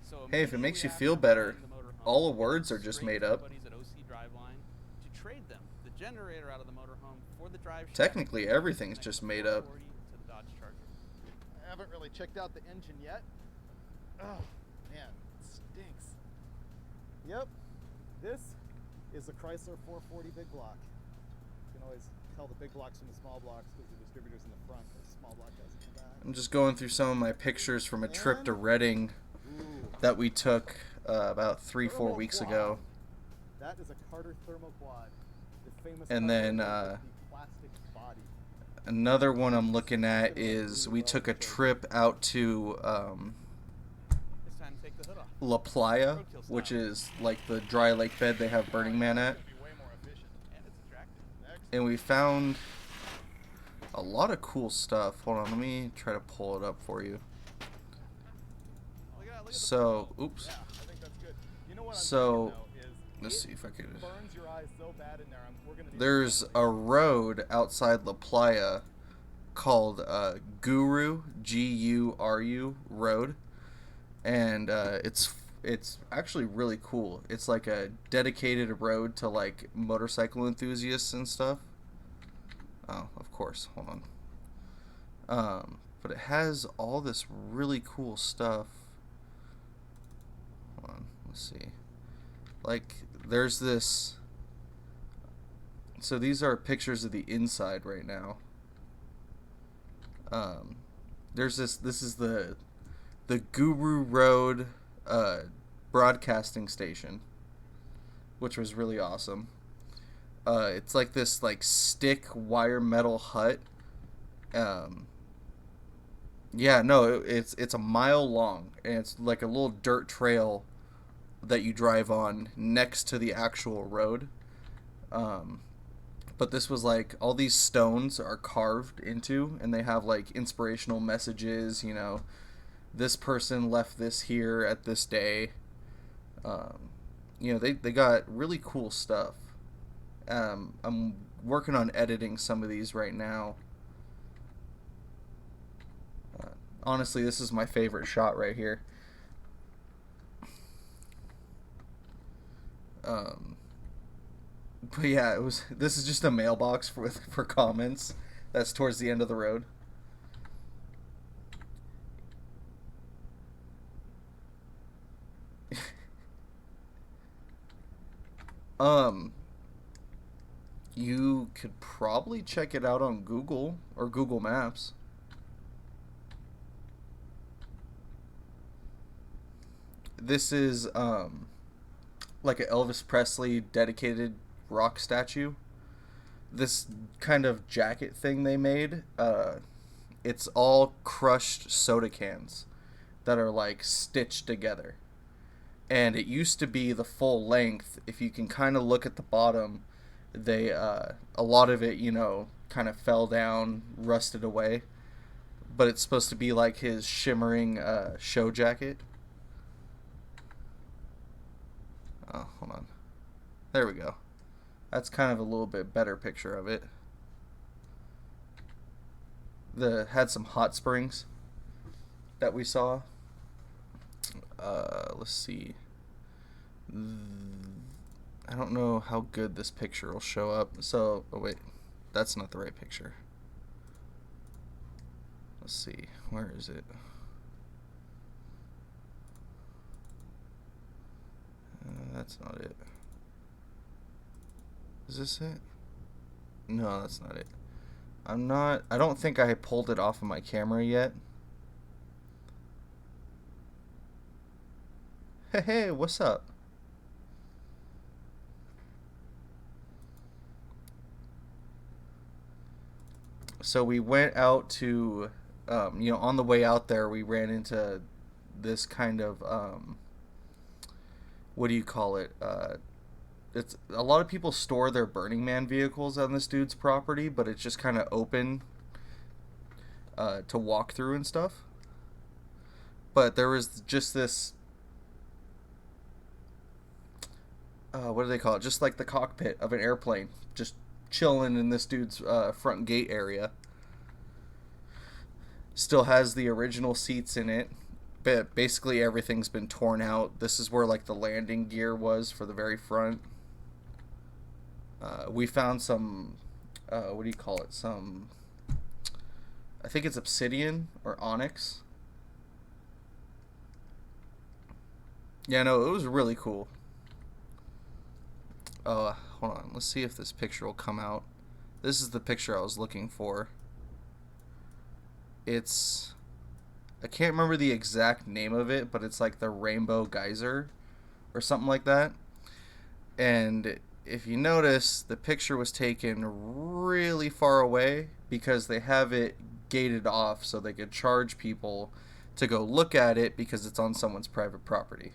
Speaker 7: So
Speaker 1: Hey, if it makes you feel better, all the words are just made up.
Speaker 7: At OC Driveline to trade them, the generator out of the motorhome for the drive shaft.
Speaker 1: Technically, everything's just made up.
Speaker 7: To the Dodge Charger.
Speaker 5: I haven't really checked out the engine yet. Oh, man, it stinks. Yep, this is a Chrysler 440 big block. You can always tell the big blocks from the small blocks because the distributor's in the front, the small block has in the back.
Speaker 1: I'm just going through some of my pictures from a trip to Reading that we took about 3-4 weeks ago.
Speaker 5: That is a Carter thermoquad. The famous
Speaker 1: And then
Speaker 5: the plastic body.
Speaker 1: another one I'm looking at is we took a trip out to
Speaker 7: It's time to take the hood off.
Speaker 1: La Playa, which is like the dry lake bed they have Burning Man at.
Speaker 7: And it's attractive.
Speaker 1: And we found a lot of cool stuff. Hold on, let me try to pull it up for you. So, oops.
Speaker 5: Yeah, I think that's good. You know what I'm
Speaker 1: So,
Speaker 5: thinking, though, is
Speaker 1: let's see if I could.
Speaker 5: burns your eyes so bad in there. We're gonna need
Speaker 1: There's a road outside La Playa called Guru, Guru Road, and it's actually really cool. It's like a dedicated road to like motorcycle enthusiasts and stuff. Oh, of course. Hold on. But it has all this really cool stuff. Hold on. Let's see. Like, there's this. So these are pictures of the inside right now. There's this. This is the Guru Road broadcasting station, which was really awesome. It's like this like stick wire metal hut. Yeah, no, it's a mile long, and it's like a little dirt trail that you drive on next to the actual road. But this was like all these stones are carved into, and they have like inspirational messages. You know, this person left this here at this day. You know, they got really cool stuff. I'm working on editing some of these right now. Honestly, this is my favorite shot right here. But yeah, this is just a mailbox for comments. That's towards the end of the road. You could probably check it out on Google or Google Maps. This is like an Elvis Presley dedicated rock statue. This kind of jacket thing they made, it's all crushed soda cans that are like stitched together. And it used to be the full length. If you can kind of look at the bottom, they a lot of it, you know, kind of fell down, rusted away. But it's supposed to be like his shimmering show jacket. Oh, hold on. There we go. That's kind of a little bit better picture of it. Had some hot springs that we saw. Let's see. I don't know how good this picture will show up. So, oh wait, that's not the right picture. Let's see, where is it? That's not it. Is this it? No, that's not it. I don't think I pulled it off of my camera yet. Hey, what's up? So we went out to, on the way out there, we ran into this kind of, what do you call it? It's a lot of people store their Burning Man vehicles on this dude's property, but it's just kind of open to walk through and stuff. But there was just this, what do they call it? Just like the cockpit of an airplane, just chilling in this dude's front gate area. Still has the original seats in it, but basically everything's been torn out. This is where like the landing gear was for the very front. We found some, what do you call it? Some, I think it's obsidian or onyx. Yeah, no, it was really cool. Hold on. Let's see if this picture will come out. This is the picture I was looking for. It's, I can't remember the exact name of it, but it's like the Rainbow Geyser or something like that. And if you notice, the picture was taken really far away because they have it gated off so they could charge people to go look at it because it's on someone's private property.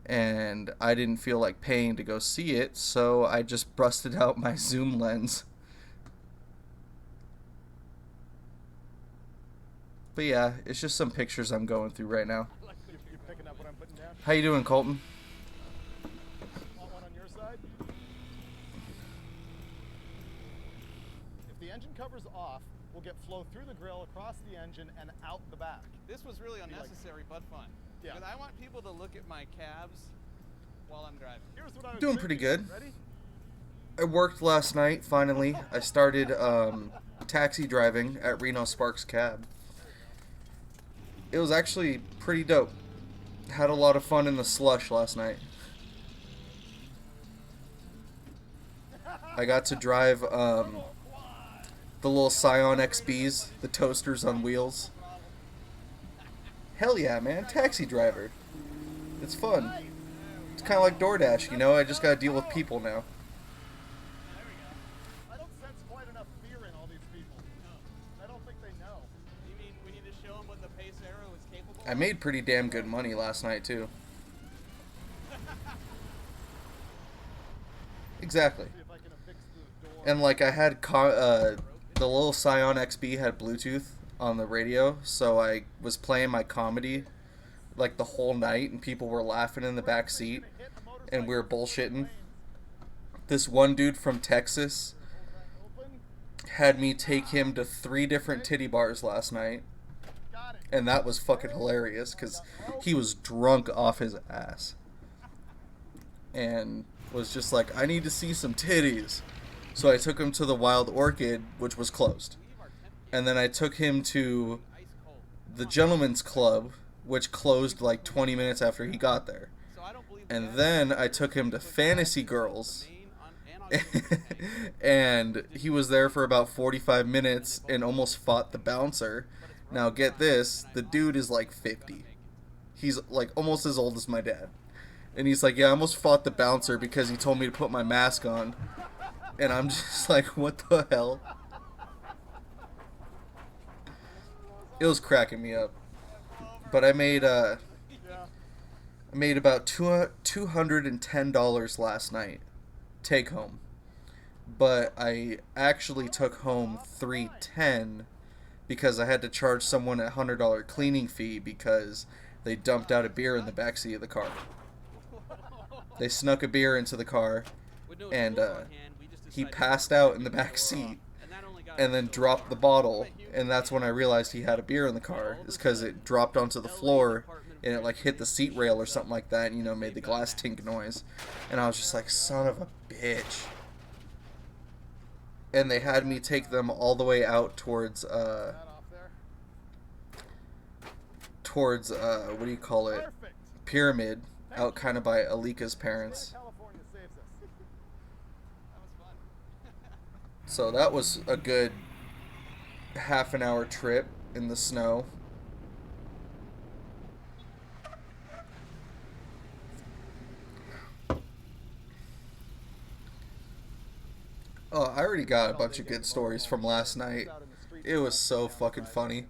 Speaker 1: And I didn't feel like paying to go see it, so I just busted out my zoom lens. But yeah, it's just some pictures I'm going through right now.
Speaker 5: You picking up what I'm putting down?
Speaker 1: How you doing, Colton?
Speaker 5: Want one on your side? If the engine cover's off, we'll get flow through the grill, across the engine, and out the back.
Speaker 6: This was really unnecessary but fun.
Speaker 5: Yeah.
Speaker 6: Because I want people to look at my calves while I'm driving.
Speaker 5: Here's what I was
Speaker 1: Doing pretty
Speaker 5: thinking.
Speaker 1: good.
Speaker 5: Ready?
Speaker 1: I worked last night, finally. I started taxi driving at Reno Sparks Cab. It was actually pretty dope. Had a lot of fun in the slush last night. I got to drive the little Scion XBs, the toasters on wheels. Hell yeah, man. Taxi driver. It's fun. It's kind of like DoorDash, you know? I just gotta deal with people now.
Speaker 5: I don't sense quite enough fear in all these people. I don't think they know.
Speaker 6: You mean we need to show them what the Pace Arrow is capable of?
Speaker 1: I made pretty damn good money last night, too. Exactly.
Speaker 5: See if I can affix the door.
Speaker 1: And like I had the little Scion XB had Bluetooth on the radio, so I was playing my comedy like the whole night, and people were laughing in the back seat, and we were bullshitting. This one dude from Texas had me take him to 3 different titty bars last night, and that was fucking hilarious because he was drunk off his ass and was just like, I need to see some titties. So I took him to the Wild Orchid, which was closed. And then I took him to the Gentleman's Club, which closed like 20 minutes after he got there. And then I took him to Fantasy Girls. And he was there for about 45 minutes and almost fought the bouncer. Now get this, the dude is like 50. He's like almost as old as my dad. And he's like, yeah, I almost fought the bouncer because he told me to put my mask on. And I'm just like, what the hell? It was cracking me up. But I made about $210 last night, take home. But I actually took home $310 because I had to charge someone a $100 cleaning fee because they dumped out a beer in the backseat of the car. They snuck a beer into the car, and he passed out in the back seat and then dropped the bottle, and that's when I realized he had a beer in the car, is because it dropped onto the floor and it like hit the seat rail or something like that, and, you know, made the glass tink noise. And I was just like, son of a bitch. And they had me take them all the way out towards what do you call it? Pyramid, out kind of by Alika's parents. So that was a good half an hour trip in the snow. Oh, I already got a bunch of good stories from last night. It was so fucking funny.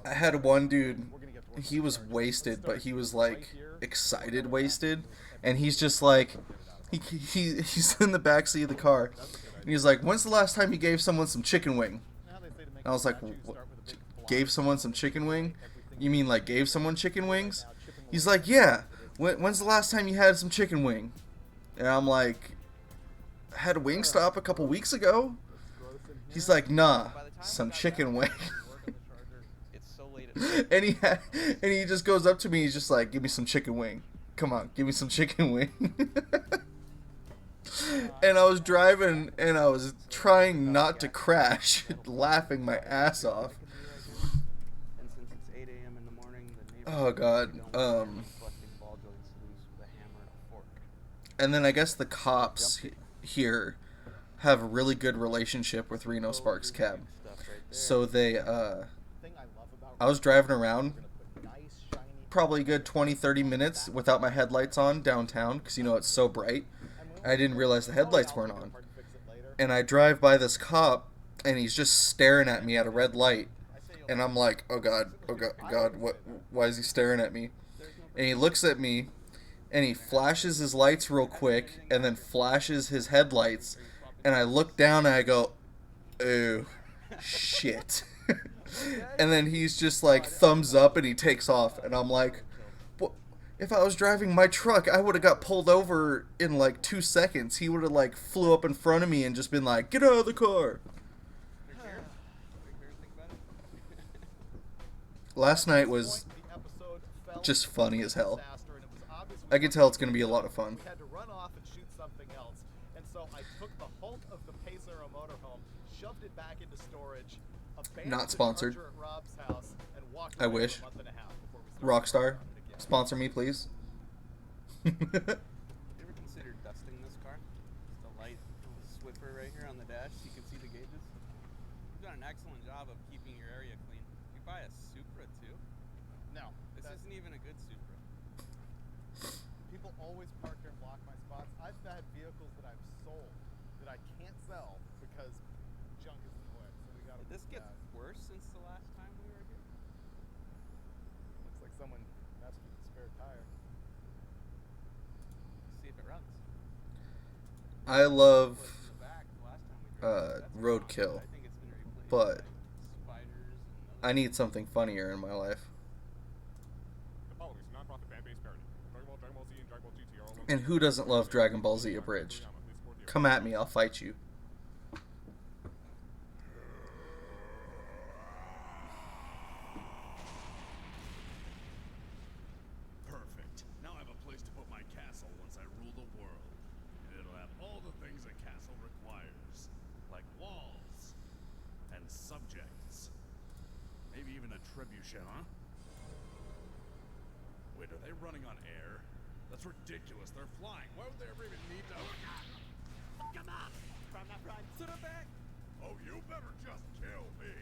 Speaker 1: I had one dude, he was wasted, but he was like excited wasted, and he's just like, he's in the backseat of the car, and he's like, when's the last time you gave someone some chicken wing? And I was like, gave someone some chicken wing? You mean like gave someone chicken wings? He's like, yeah. When's the last time you had some chicken wing? And I'm like, I had a Wingstop a couple weeks ago. He's like, nah, some chicken wing. and he just goes up to me. He's just like, give me some chicken wing. Come on, give me some chicken wing. And I was driving, and I was trying not to crash, laughing my ass off. Oh god. And then I guess the cops here have a really good relationship with Reno Sparks Cab. So they, I was driving around probably a good 20-30 minutes without my headlights on downtown, because, you know, it's so bright. I didn't realize the headlights weren't on. And I drive by this cop, and he's just staring at me at a red light. And I'm like, oh god, what? Why is he staring at me? And he looks at me, and he flashes his lights real quick, and then flashes his headlights. And I look down, and I go, oh, shit. And then he's just like, thumbs up, and he takes off. And I'm like, if I was driving my truck, I would have got pulled over in like 2 seconds. He would have like flew up in front of me and just been like, get out of the car. Last night was just funny as hell. I can tell it's going to be a lot of fun.
Speaker 5: Had to run off and shoot something else, and so I took the Hulk of the Pacero motorhome, shoved it back into storage,
Speaker 1: Not sponsored.
Speaker 5: at Rob's house, and walked
Speaker 1: I
Speaker 5: away
Speaker 1: wish.
Speaker 5: for a month and a half before we started
Speaker 1: Rockstar,
Speaker 5: driving again.
Speaker 1: sponsor me, please.
Speaker 6: You ever considered dusting this car? Just a light little Swiffer right here on the dash so you can see the gauges. You've done an excellent job of keeping your area clean. You buy a Supra too?
Speaker 5: No.
Speaker 6: This isn't even a good Supra.
Speaker 5: People always park here and block my spots. I've had vehicles that I've sold that I can't sell because junk is in the way. So we gotta.
Speaker 6: Did this get worse since the last time we were here?
Speaker 5: Looks like someone messed with the spare tire.
Speaker 6: See if it runs.
Speaker 1: I love roadkill, but I need something funnier in my life. And who doesn't love Dragon Ball Z Abridged? Come at me, I'll fight you.
Speaker 13: Perfect. Now I have a place to put my castle once I rule the world. And it'll have all the things a castle requires. Like walls. And subjects. Maybe even a trebuchet, huh? Wait, are they running on air? That's ridiculous. They're flying. Why would they ever even need to...
Speaker 5: Come on! From that ride to the back!
Speaker 13: Oh, you better just kill me.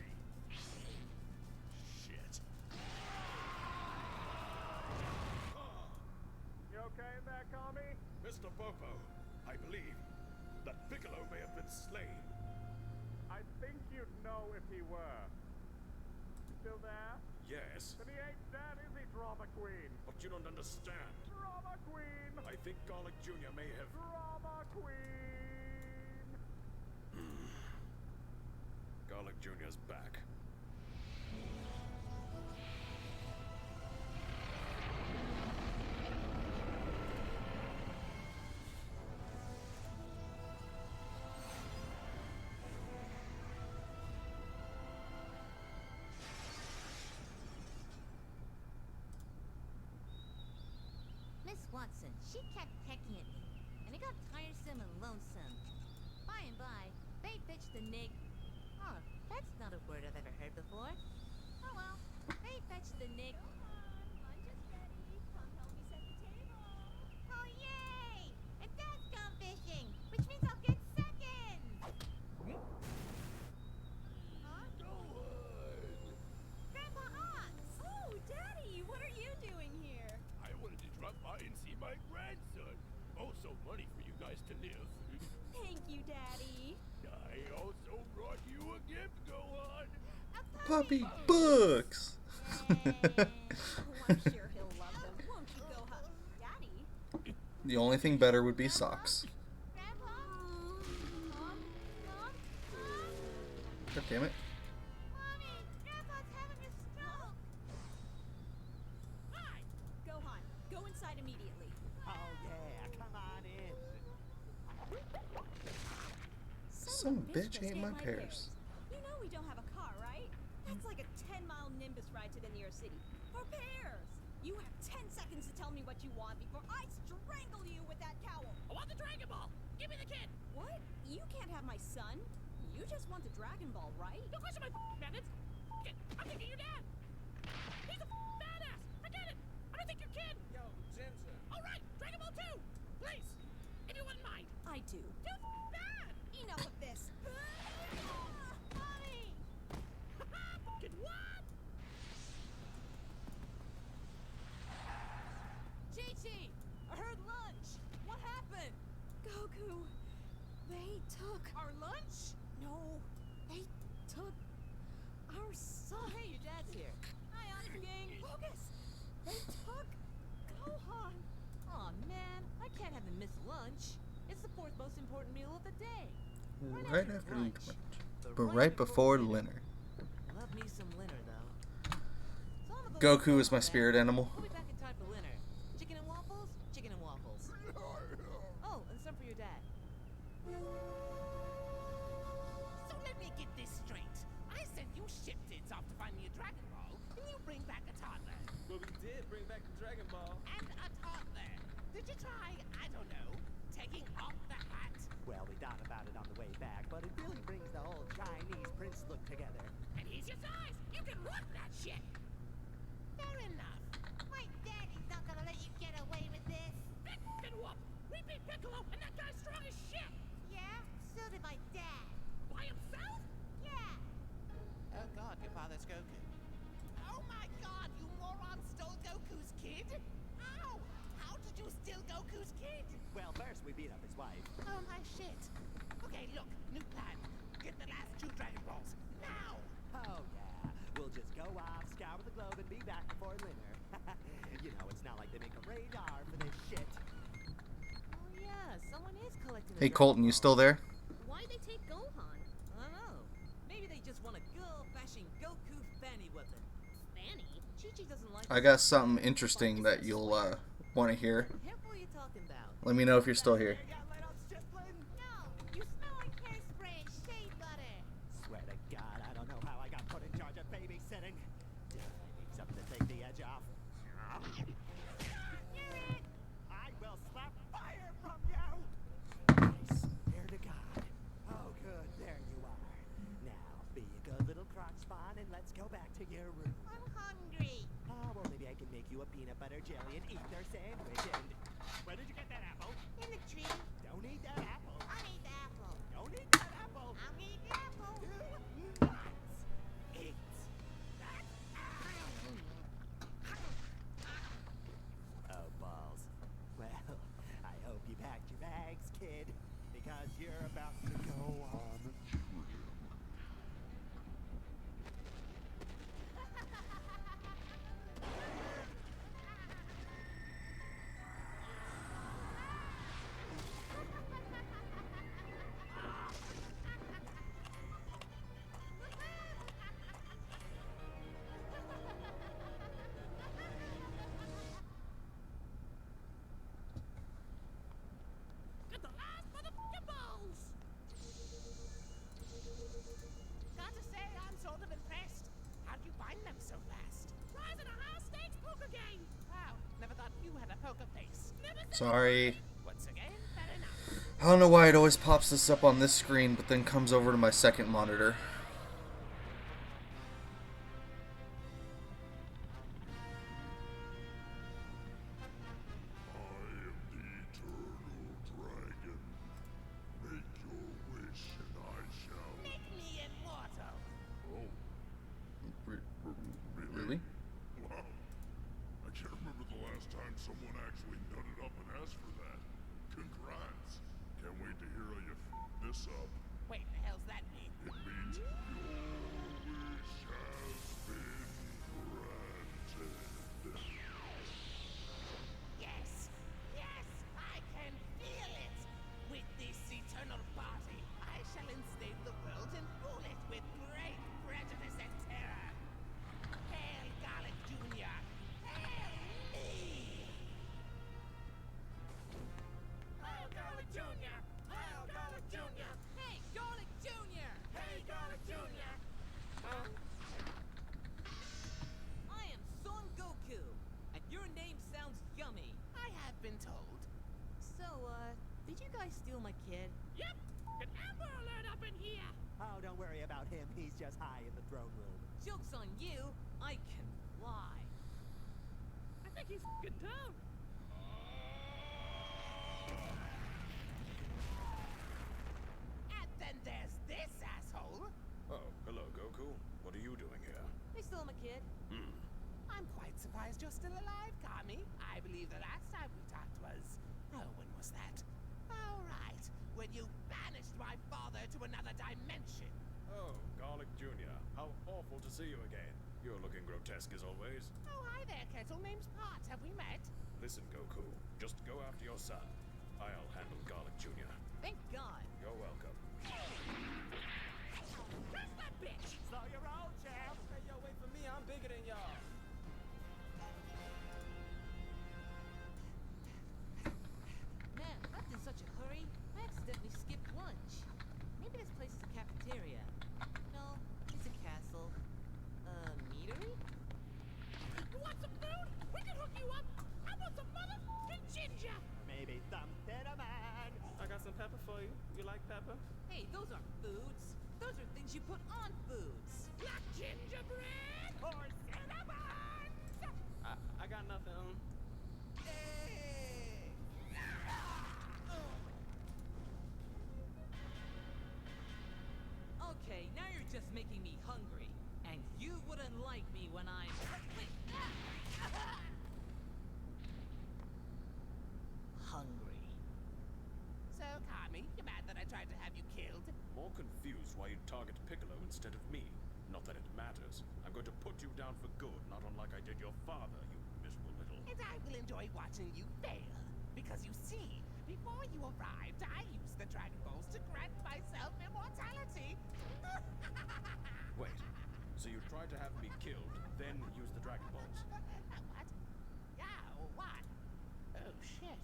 Speaker 13: Shit.
Speaker 5: You okay in there, Kami?
Speaker 13: Mr. Bopo, I believe that Piccolo may have been slain.
Speaker 5: I think you'd know if he were. Still there?
Speaker 13: Yes,
Speaker 5: Then he ain't dead, is he, Drama Queen?
Speaker 13: but you don't understand.
Speaker 5: Drama Queen!
Speaker 13: I think Garlic Jr. may have...
Speaker 5: Drama Queen!
Speaker 13: Garlic Jr.'s back.
Speaker 14: Watson. She kept pecking at me, and it got tiresome and lonesome. By and by, they fetched the nig... Oh, that's not a word I've ever heard before. Oh well, they fetched the nig...
Speaker 4: Lunch is ready. Come help me set the table.
Speaker 14: Oh yay! And Dad's gone fishing, which means I'll get seconds! Huh? Grandpa Ox!
Speaker 4: Oh, Daddy, what are you doing here?
Speaker 15: I wanted to drop by and see my grandson. Also money for you guys to live.
Speaker 4: Thank you, Daddy.
Speaker 15: I also brought you a gift, Gohan.
Speaker 1: Puppy books.
Speaker 4: Oh, I'm sure he'll love them, won't you, Gohan? Daddy?
Speaker 1: The only thing better would be socks.
Speaker 14: Grandpa? Mom?
Speaker 1: God damn it.
Speaker 14: Mommy, Grandpa's having a stroke.
Speaker 4: Hi! Gohan, go inside immediately.
Speaker 16: Oh yeah, come on in.
Speaker 1: Son of a bitch ain't my pears.
Speaker 4: You know we don't have a car, right? That's like a 10-mile Nimbus ride to the nearest city. For pears! You have 10 seconds to tell me what you want before I strangle you with that cowl.
Speaker 15: I want the Dragon Ball. Give me the kid.
Speaker 4: What? You can't have my son. You just want the Dragon Ball, right?
Speaker 15: Don't question my methods. I'm thinking your dad. He's a badass. I get it. I don't think your kid.
Speaker 11: Yo, Ginger.
Speaker 15: All right, Dragon Ball 2. Please, if you wouldn't mind.
Speaker 4: I do.
Speaker 15: Too bad.
Speaker 4: Enough of this.
Speaker 14: Mommy!
Speaker 15: Fucking what?
Speaker 4: Chi-Chi! I heard lunch! What happened? Goku, they took... Our lunch? No, they took our son.
Speaker 14: Oh, hey, your dad's here.
Speaker 4: Hi, Honest Gang. Focus! They took Gohan.
Speaker 14: Aw, man, I can't have him miss lunch. It's the fourth most important meal of the day.
Speaker 1: Right after lunch.
Speaker 14: But
Speaker 1: But right before dinner.
Speaker 14: Love me some Linner, though. So I'm gonna go
Speaker 1: Goku
Speaker 14: get
Speaker 1: is my
Speaker 14: Gohan,
Speaker 1: spirit
Speaker 14: man.
Speaker 1: animal.
Speaker 14: We'll be back in time for Linner. Chicken and waffles? Chicken and waffles. Oh, and some for your dad.
Speaker 15: So let me get this straight. I sent you shipments off to find me a Dragon Ball, and you bring back a toddler.
Speaker 11: Well, we did bring back the Dragon Ball.
Speaker 15: And a toddler. Did you try, I don't know, taking off the hat?
Speaker 16: Well, we thought about it on the way back, but it really brings the whole Chinese prince look together.
Speaker 15: And he's your size. You can rock that shit. Fair enough.
Speaker 14: My daddy's not gonna let you get away with this.
Speaker 15: Big fucking whoop. We beat Piccolo, and that guy's strong as shit.
Speaker 14: Yeah? So did my dad.
Speaker 15: By himself?
Speaker 14: Yeah.
Speaker 15: Oh god, your father's Goku. Oh my god, you moron stole Goku's kid? How? How did you steal Goku's kid?
Speaker 16: Well, first we beat up his wife.
Speaker 15: Oh my shit. Okay, look, new plan. Get the last 2 Dragon Balls, now!
Speaker 16: Oh yeah, we'll just go off, scour the globe, and be back before dinner. You know, it's not like they make a radar for this shit.
Speaker 14: Oh yeah, someone is collecting.
Speaker 1: Hey Colton, you still there?
Speaker 14: Why'd they take Gohan? I don't know. Maybe they just want a good old-fashioned Goku fanny weapon. Fanny? Chi-Chi doesn't like.
Speaker 1: I got something interesting that you'll want to hear.
Speaker 14: Careful what you're talking about.
Speaker 1: Let me know if you're still here.
Speaker 14: No, you smell like hairspray and shea butter.
Speaker 16: Swear to God, I don't know how I got put in charge of babysitting. I need something to take the edge off.
Speaker 14: You're it.
Speaker 16: I will slap fire from you! I swear to God. Oh, good, there you are. Now, be a good little crock spawn and let's go back to your room.
Speaker 14: I'm hungry.
Speaker 16: Oh, well, maybe I can make you a peanut butter jelly and eat their sandwich and... Where did you get that apple?
Speaker 14: In the tree.
Speaker 16: Don't eat that apple.
Speaker 14: I'll eat the apple.
Speaker 16: Don't eat that apple.
Speaker 14: I'll eat the apple.
Speaker 16: Do not eat that apple. Oh, balls. Well, I hope you packed your bags, kid, because you're about to go on a trip.
Speaker 15: Get the last motherfucking balls!
Speaker 1: Sorry.
Speaker 15: Once again, fair enough.
Speaker 1: I don't know why it always pops this up on this screen, but then comes over to my second monitor.
Speaker 15: Make me immortal.
Speaker 1: Really?
Speaker 13: Wow. I can't remember the last time someone actually nutted up and asked for that. Congrats. Can't wait to hear how you this up.
Speaker 15: Wait, the hell's that mean?
Speaker 13: It means your wish has been granted.
Speaker 15: Yes, yes, I can feel it. With this eternal body, I shall enslave the world and rule it with great prejudice and terror. Hail Garlic Jr. Hail me! Hail Garlic Jr. Hail Garlic Jr.
Speaker 4: Hey, Garlic Jr.
Speaker 15: Hey Garlic Jr.
Speaker 4: I am Son Goku, and your name sounds yummy.
Speaker 15: I have been told.
Speaker 4: So, did you guys steal my kid?
Speaker 15: Yep. An Amber Alert up in here.
Speaker 16: Oh, don't worry about him. He's just high in the throne room.
Speaker 4: Joke's on you. I can fly.
Speaker 15: I think he's f***ing down. And then there's this asshole.
Speaker 13: Oh, hello, Goku. What are you doing here?
Speaker 4: They stole my kid.
Speaker 15: I'm quite surprised you're still alive, Kami. I believe the last time we talked was... Oh, when was that? Oh, right. When you banished my father to another dimension.
Speaker 13: Oh, Garlic Jr. How awful to see you again. You're looking grotesque as always.
Speaker 15: Oh, hi there, Kettle. Name's Pot. Have we met?
Speaker 13: Listen, Goku. Just go after your son. I'll handle Garlic Jr.
Speaker 4: Thank God.
Speaker 13: You're welcome.
Speaker 15: Where's that bitch?
Speaker 16: Slow your roll, champ.
Speaker 11: Hey, yo, wait for me. I'm bigger than y'all.
Speaker 4: Man, left in such a hurry, I accidentally skipped lunch. Maybe this place is a cafeteria. No, it's a castle. Meadery?
Speaker 15: You want some food? We can hook you up. I want some motherfucking ginger.
Speaker 16: Maybe something a man.
Speaker 11: I got some pepper for you. You like pepper?
Speaker 4: Hey, those aren't foods. Those are things you put on foods.
Speaker 15: Black gingerbread or cinnamon.
Speaker 11: I got nothing.
Speaker 15: Hey.
Speaker 4: Okay, now you're just making me hungry. And you wouldn't like me when I'm... hungry.
Speaker 15: So, Kami, you mad that I tried to have you killed?
Speaker 13: More confused why you target Piccolo instead of me. Not that it matters. I'm going to put you down for good, not unlike I did your father, you miserable little...
Speaker 15: And I will enjoy watching you fail. Because you see, before you arrived, I used the Dragon Balls to grant myself immortality.
Speaker 13: Wait, so you tried to have me killed, then use the Dragon Balls?
Speaker 15: What? Yeah, what? Oh, shit.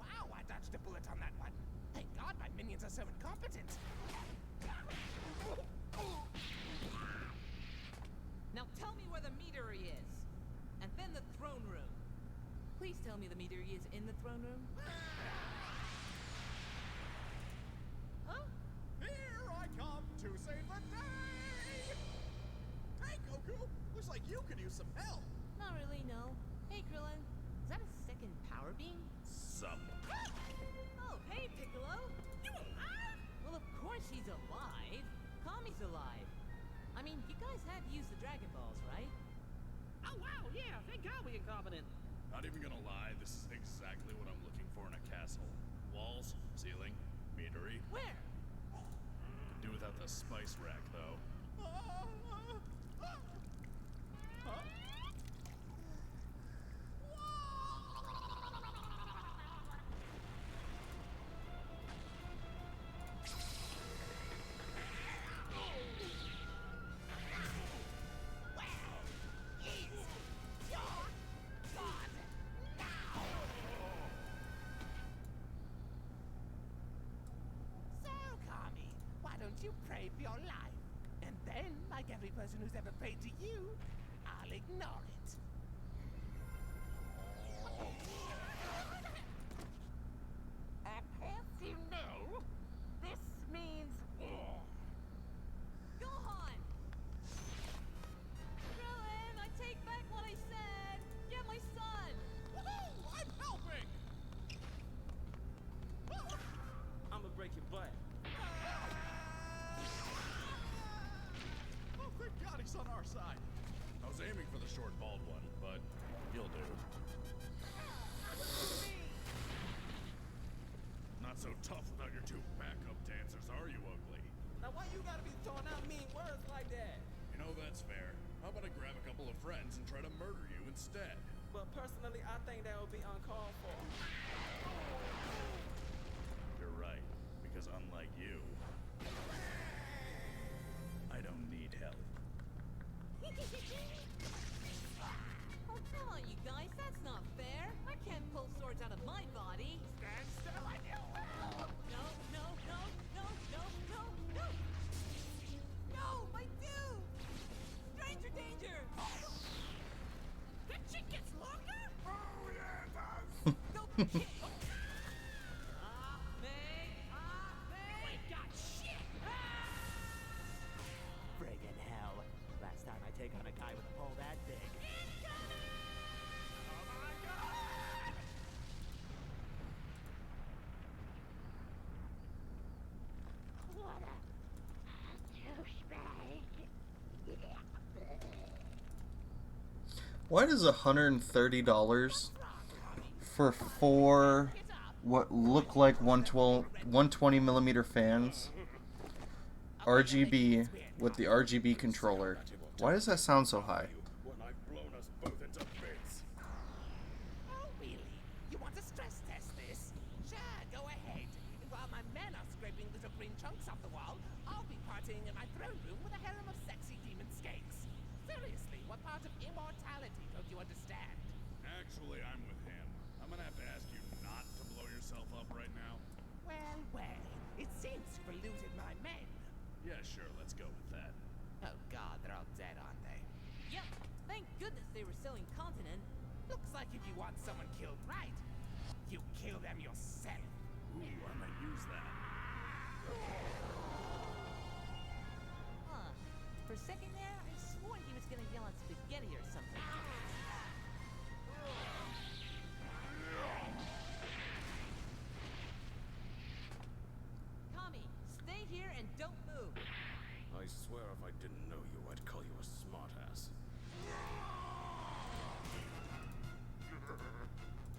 Speaker 15: Wow, I dodged a bullet on that one. Thank God my minions are so incompetent.
Speaker 4: Now tell me where the meadery is. And then the throne room. Please tell me the meadery is in the throne room. Huh?
Speaker 5: Here I come to save the day! Hey, Goku! Looks like you could use some help.
Speaker 4: Not really, no. Hey, Krillin. Is that a second power beam?
Speaker 13: Someone.
Speaker 4: Oh, hey, Piccolo. You alive? Well, of course he's alive. Kami's alive. I mean, you guys had used the Dragon Balls, right?
Speaker 11: Oh, wow, yeah. Thank God we incompetent.
Speaker 13: Not even gonna lie, this is exactly what I'm looking for in a castle. Walls, ceiling, meadery.
Speaker 4: Where?
Speaker 13: Could do without the spice rack, though.
Speaker 15: You pray for your life. And then, like every person who's ever prayed to you, I'll ignore it.
Speaker 11: gotta be throwing out mean words like that.
Speaker 13: You know, that's fair. How about I grab a couple of friends and try to murder you instead?
Speaker 11: Well, personally, I think that would be uncalled for.
Speaker 13: You're right, because unlike you, I don't need help.
Speaker 14: Oh, come on, you guys. That's not fair. I can't pull swords out of my body.
Speaker 16: Stand still and you will!
Speaker 14: No, no, no, no, no, no, no! No, my dude! Stranger danger!
Speaker 16: The chick gets longer? Oh, yeah, it does!
Speaker 14: Go kick!
Speaker 16: You ain't got shit! Friggin' hell. Last time I take on a guy with a pole that big. Oh my god! What a douchebag.
Speaker 1: Why does $130 for 4 what look like 120 millimeter fans, RGB with the RGB controller? Why does that sound so high?
Speaker 13: When I've blown us both into bits.
Speaker 15: Oh, really? You want to stress test this? Sure, go ahead. While my men are scraping little green chunks off the wall, I'll be partying in my throne room with a harem of sexy demon skanks. Seriously, what part of immortality don't you understand?
Speaker 13: Actually, I'm with him. I'm gonna have to ask you not to blow yourself up right now.
Speaker 15: Well, well, it seems you've eluded my men.
Speaker 13: Yeah, sure, let's go with that.
Speaker 15: Oh god, they're all dead, aren't they?
Speaker 14: Yep. Thank goodness they were selling Continent.
Speaker 15: Looks like if you want someone killed right, you kill them yourself.
Speaker 13: Ooh, I might use that.
Speaker 14: Huh. For a second there, I swore he was gonna yell at spaghetti or something. Tommy, stay here and don't move.
Speaker 13: I swear if I didn't know you, I'd call you a smartass.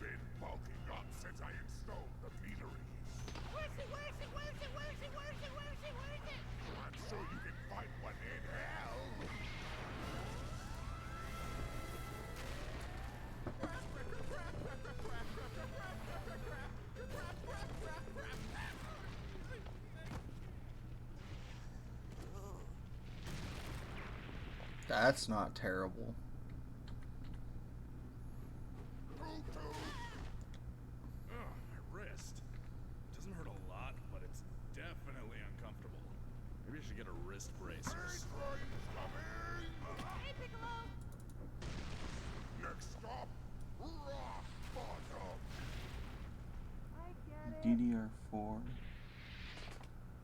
Speaker 8: Been bulking up since I installed the meteries.
Speaker 15: Where's it? Where's it? Where's it? Where's it? Where's it? Where's it? Where's it?
Speaker 8: I'm sure you can find one in hell.
Speaker 1: That's not terrible.
Speaker 13: Ugh, my wrist. Doesn't hurt a lot, but it's definitely uncomfortable. Maybe I should get a wrist brace.
Speaker 14: Hey, Piccolo!
Speaker 8: Next stop, rock bottom.
Speaker 14: I get it.
Speaker 1: DDR4.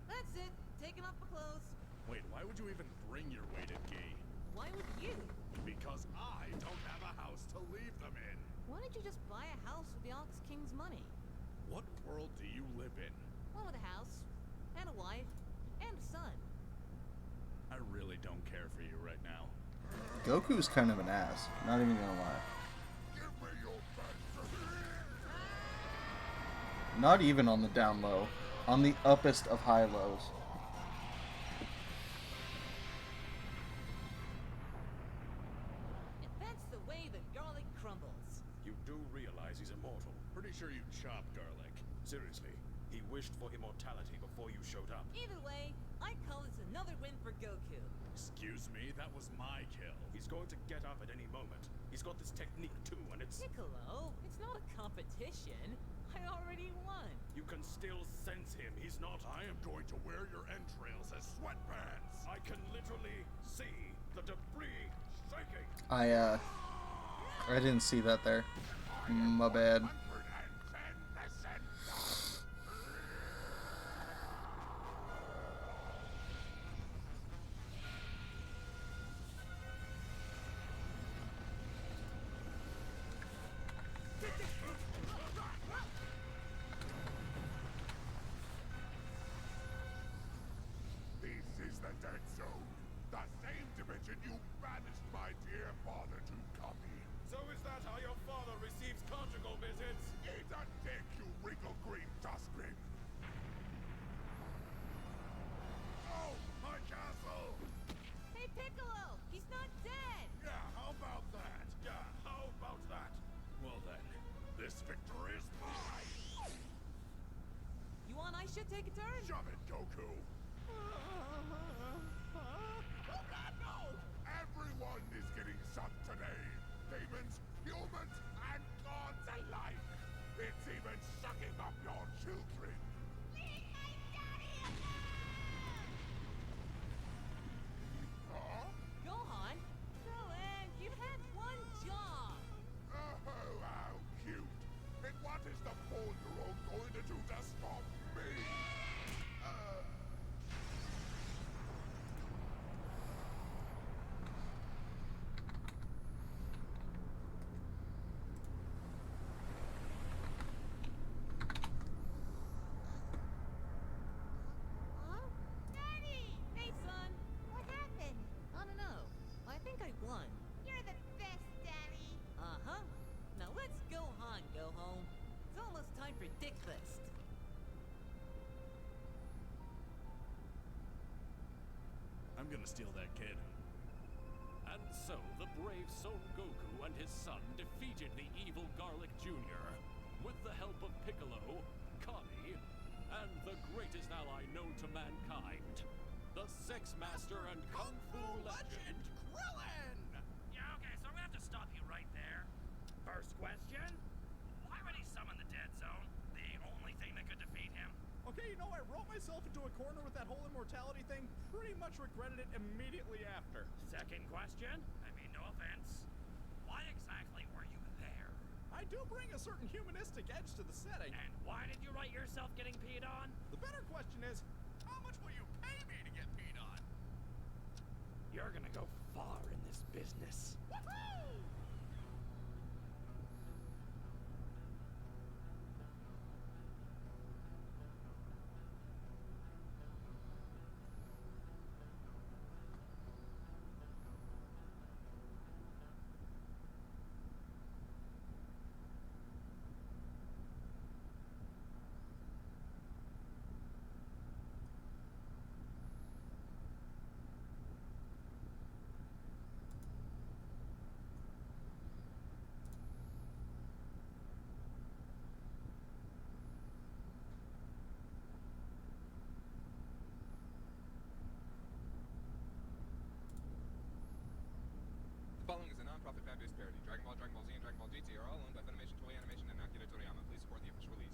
Speaker 14: That's it. Taking off my clothes.
Speaker 13: Wait, why would you even bring your weighted gi?
Speaker 14: Why would you?
Speaker 13: Because I don't have a house to leave them in.
Speaker 14: Why don't you just buy a house with the Ox King's money?
Speaker 13: What world do you live in?
Speaker 14: One with a house, and a wife, and a son.
Speaker 13: I really don't care for you right now.
Speaker 1: Goku's kind of an ass. Not even gonna lie.
Speaker 8: Give me your
Speaker 1: Not even on the down low. On the uppest of high lows.
Speaker 14: And that's the way the garlic crumbles.
Speaker 13: You do realize he's immortal. Pretty sure you chopped garlic. Seriously, he wished for immortality before you showed up.
Speaker 14: Either way, I call this another win for Goku.
Speaker 13: Excuse me, that was my kill. He's going to get up at any moment. He's got this technique too, and it's...
Speaker 14: Piccolo, it's not a competition. I already won.
Speaker 13: You can still sense him. He's not...
Speaker 8: I am going to wear your entrails as sweatpants.
Speaker 13: I can literally see the debris shaking.
Speaker 1: I didn't see that there. My bad.
Speaker 8: 110%. This is the dead zone. The same dimension you banished my dear father to copy.
Speaker 13: So is that how your father receives conjugal visits?
Speaker 16: take a turn?
Speaker 13: Shove it, Goku!
Speaker 16: Oh God, no!
Speaker 13: Everyone is getting sucked today! Demons, humans, and gods alike! It's even sucking up your children!
Speaker 14: Leave my daddy alone!
Speaker 13: Huh?
Speaker 16: Gohan, Krillin, you had one job.
Speaker 13: Oh, how cute! And what is the 4-year-old going to do to stop me?
Speaker 14: Huh? Daddy!
Speaker 16: Hey, son.
Speaker 14: What happened?
Speaker 16: I don't know. I think I won.
Speaker 14: You're the best, Daddy.
Speaker 16: Uh-huh. Now let's go on, go home. It's almost time for Dick Fest.
Speaker 13: I'm gonna steal that kid.
Speaker 17: And so, the brave Son Goku and his son defeated the evil Garlic Jr. with the help of Piccolo, Kami, and the greatest ally known to mankind, the Sex Master and Kung Fu legend,
Speaker 15: Krillin!
Speaker 18: Yeah, okay, so I'm gonna have to stop you right there. First question, why would he summon the Dead Zone? The only thing that could defeat him?
Speaker 5: Okay, you know, I wrote myself into a corner with that whole immortality thing. Pretty much regretted it immediately after.
Speaker 18: Second question, I mean no offense, why exactly were you there?
Speaker 5: I do bring a certain humanistic edge to the setting.
Speaker 18: And why did you write yourself getting peed on?
Speaker 5: The better question is, how much will you pay me to get peed on?
Speaker 18: You're gonna go far in this business.
Speaker 5: Woohoo!
Speaker 6: The following is a non-profit fan-based parody. Dragon Ball, Dragon Ball Z, and Dragon Ball GT are all owned by Funimation, Toei Animation, and Akira Toriyama. Please support the official release.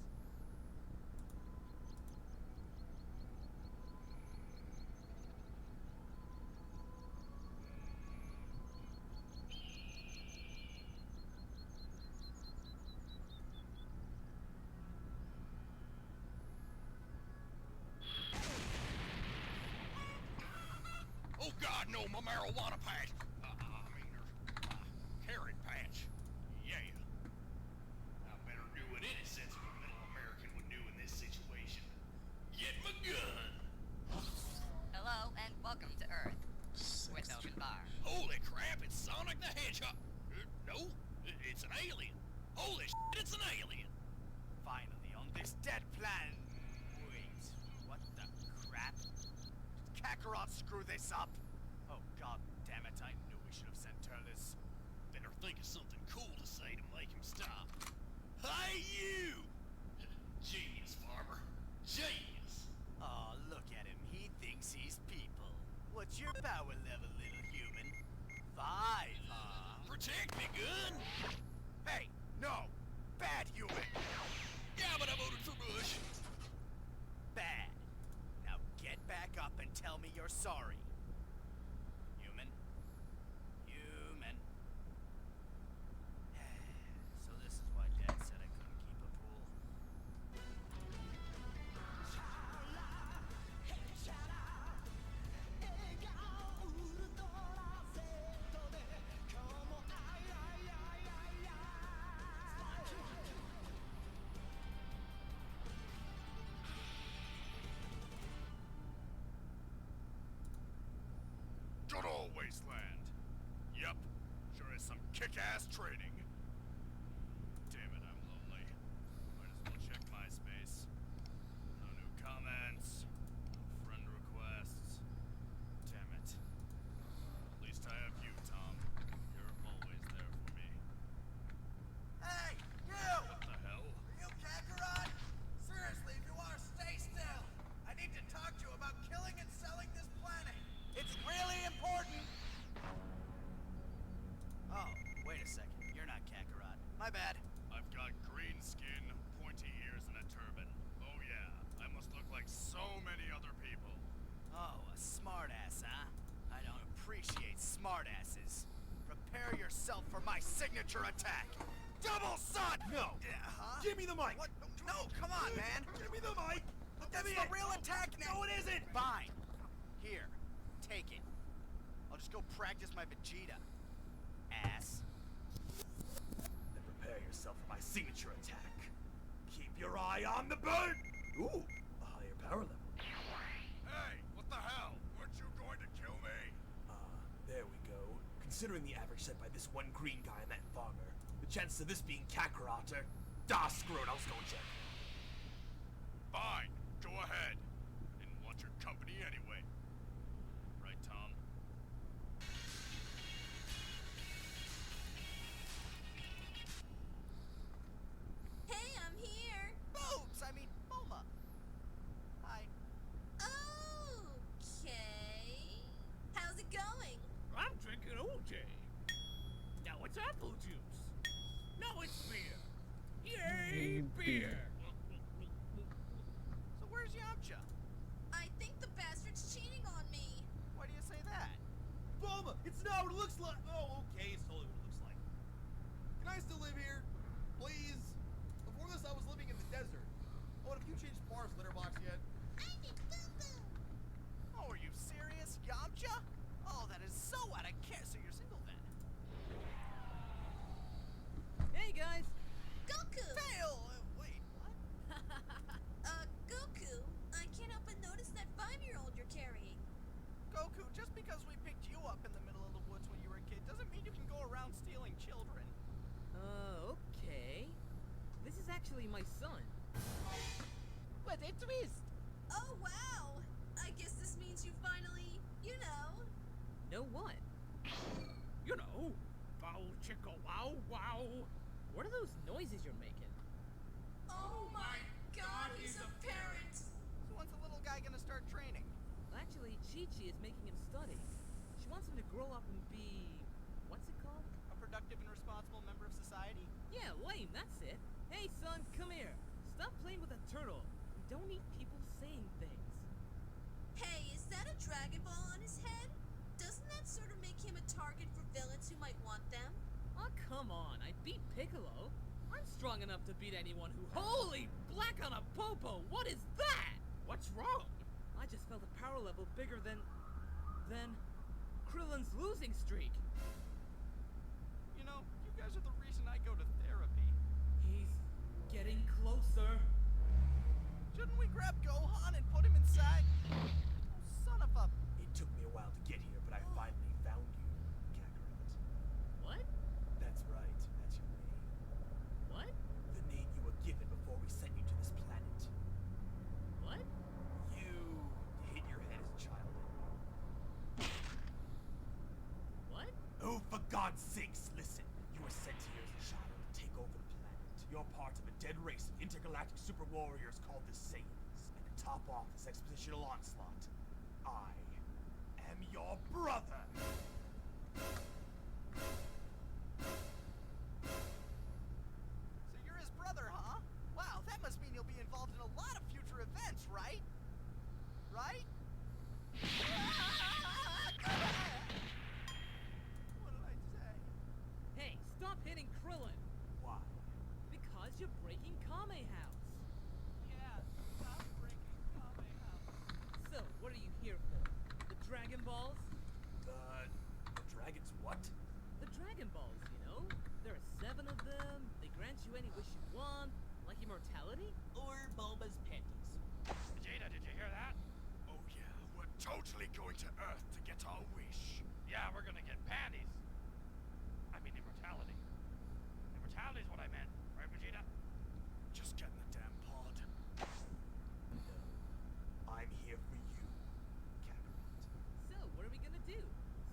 Speaker 13: Oh God, no, my marijuana patch! Carrot patch. Yeah. I better do what any sensible middle American would do in this situation. Get my gun!
Speaker 19: Hello and welcome to Earth. With open bar.
Speaker 13: Holy crap, it's Sonic the Hedgehog! No, it's an alien. Holy shit, it's an alien!
Speaker 15: Finally, on this dead plan. Wait, what the crap? Did Kakarot screw this up? Oh God damn it, I knew we should have sent Turles.
Speaker 13: Better think of something cool to say to make him stop. Hey, you! Genius, farmer. Genius!
Speaker 15: Aw, look at him. He thinks he's people. What's your power level, little human? 5, huh?
Speaker 13: Protect me, gun!
Speaker 15: Hey, no! Bad human!
Speaker 13: Yeah, but I voted for Bush.
Speaker 15: Bad. Now get back up and tell me you're sorry. Human? Human. So this is why Dad said I couldn't keep a pool.
Speaker 13: Good old wasteland. Yup, sure is some kick-ass training. Damn it, I'm lonely. Might as well check MySpace. No new comments, no friend requests. Damn it. At least I have you, Tom. You're always there for me.
Speaker 15: Hey, you!
Speaker 13: What the hell?
Speaker 15: Are you Kakarot? Seriously, if you are, stay still!
Speaker 16: smartasses. Prepare yourself for my signature attack. Double sun!
Speaker 20: No.
Speaker 16: Huh?
Speaker 20: Give me the mic.
Speaker 16: What? No, come on, man.
Speaker 20: Give me the mic.
Speaker 16: But that's the real attack now.
Speaker 20: No, it isn't.
Speaker 16: Fine. Here, take it. I'll just go practice my Vegeta. Ass.
Speaker 20: Then prepare yourself for my signature attack. Keep your eye on the bird. Ooh, a higher power level.
Speaker 13: Hey, what the hell? Weren't you going to kill me?
Speaker 20: There we go. Considering the average set by this one green guy and that farmer, the chances of this being Kakarot are... screw it, I'll just go and check.
Speaker 13: Fine, go ahead. Didn't want your company anyway. Right, Tom?
Speaker 4: Hey, I'm here.
Speaker 16: Boobs! I mean, Bulma. Hi.
Speaker 4: Okay. How's it going?
Speaker 18: I'm drinking OJ. Now it's apple juice. No, it's beer. Yay, beer.
Speaker 16: So where's Yamcha?
Speaker 4: I think the bastard's cheating on me.
Speaker 16: Why do you say that?
Speaker 20: Bulma, it's not what it looks like. Oh, okay, it's totally what it looks like. Can I still live here? Please? Before this, I was living in the desert. Oh, and have you changed Mars litter box yet?
Speaker 16: Oh, are you serious? Yamcha? Oh, that is so out of care. So you're single then?
Speaker 11: Hey, guys.
Speaker 4: Goku!
Speaker 16: Fail! Wait, what?
Speaker 4: Goku, I can't help but notice that 5-year-old you're carrying.
Speaker 16: Goku, just because we picked you up in the middle of the woods when you were a kid doesn't mean you can go around stealing children.
Speaker 11: Okay. This is actually my son. What a twist!
Speaker 4: Oh, wow! I guess this means you finally,
Speaker 11: Know what?
Speaker 18: You know, bow chicka wow wow.
Speaker 11: What are those noises you're making?
Speaker 4: Oh my god, he's a parent!
Speaker 16: So when's the little guy gonna start training?
Speaker 11: Actually, Chi-Chi is making him study. She wants him to grow up and be... what's it called?
Speaker 16: A productive and responsible member of society?
Speaker 11: Yeah, lame, that's it. Hey, son, come here. Stop playing with a turtle. We don't need people saying things.
Speaker 4: Hey, is that a Dragon Ball on his head? Doesn't that sort of make him a target for villains who might want them?
Speaker 11: Oh, come on. I beat Piccolo. I'm strong enough to beat anyone who... Holy black on a popo! What is that?
Speaker 18: What's wrong?
Speaker 11: I just felt a power level bigger than Krillin's losing streak.
Speaker 16: You know, you guys are the reason I go to therapy.
Speaker 11: He's getting closer.
Speaker 16: Shouldn't we grab Gohan and put him inside? Oh, son of a...
Speaker 20: It took me a while to get here, but I finally found you, Kakarot.
Speaker 11: What?
Speaker 20: That's right, that's your name.
Speaker 11: What?
Speaker 20: The name you were given before we sent you to this planet.
Speaker 11: What?
Speaker 20: You hit your head as a child.
Speaker 11: What?
Speaker 20: Oh, for God's sakes, listen. You were sent here as a child to take over the planet. You're part of a dead race of intergalactic super warriors called the Saiyans. And to top off this expositional onslaught, I am your brother.
Speaker 16: So you're his brother, huh? Wow, that must mean you'll be involved in a lot of future events, right? Right? What did I say?
Speaker 11: Hey, stop hitting Krillin.
Speaker 20: Why?
Speaker 11: Because you're breaking Kame House.
Speaker 16: Yeah, I'm breaking Kame House.
Speaker 11: So, what are you here for? The Dragon Balls?
Speaker 20: The dragons what?
Speaker 11: The Dragon Balls, you know? There are 7 of them. They grant you any wish you want, like immortality.
Speaker 16: Or Bulma's panties.
Speaker 18: Vegeta, did you hear that?
Speaker 13: Oh yeah, we're totally going to Earth to get our wish.
Speaker 18: Yeah, we're gonna get panties. I mean immortality. Immortality's what I meant, right, Vegeta?
Speaker 13: Just get in the damn pod.
Speaker 20: No. I'm here for you, Kakarot.
Speaker 11: So, what are we gonna do?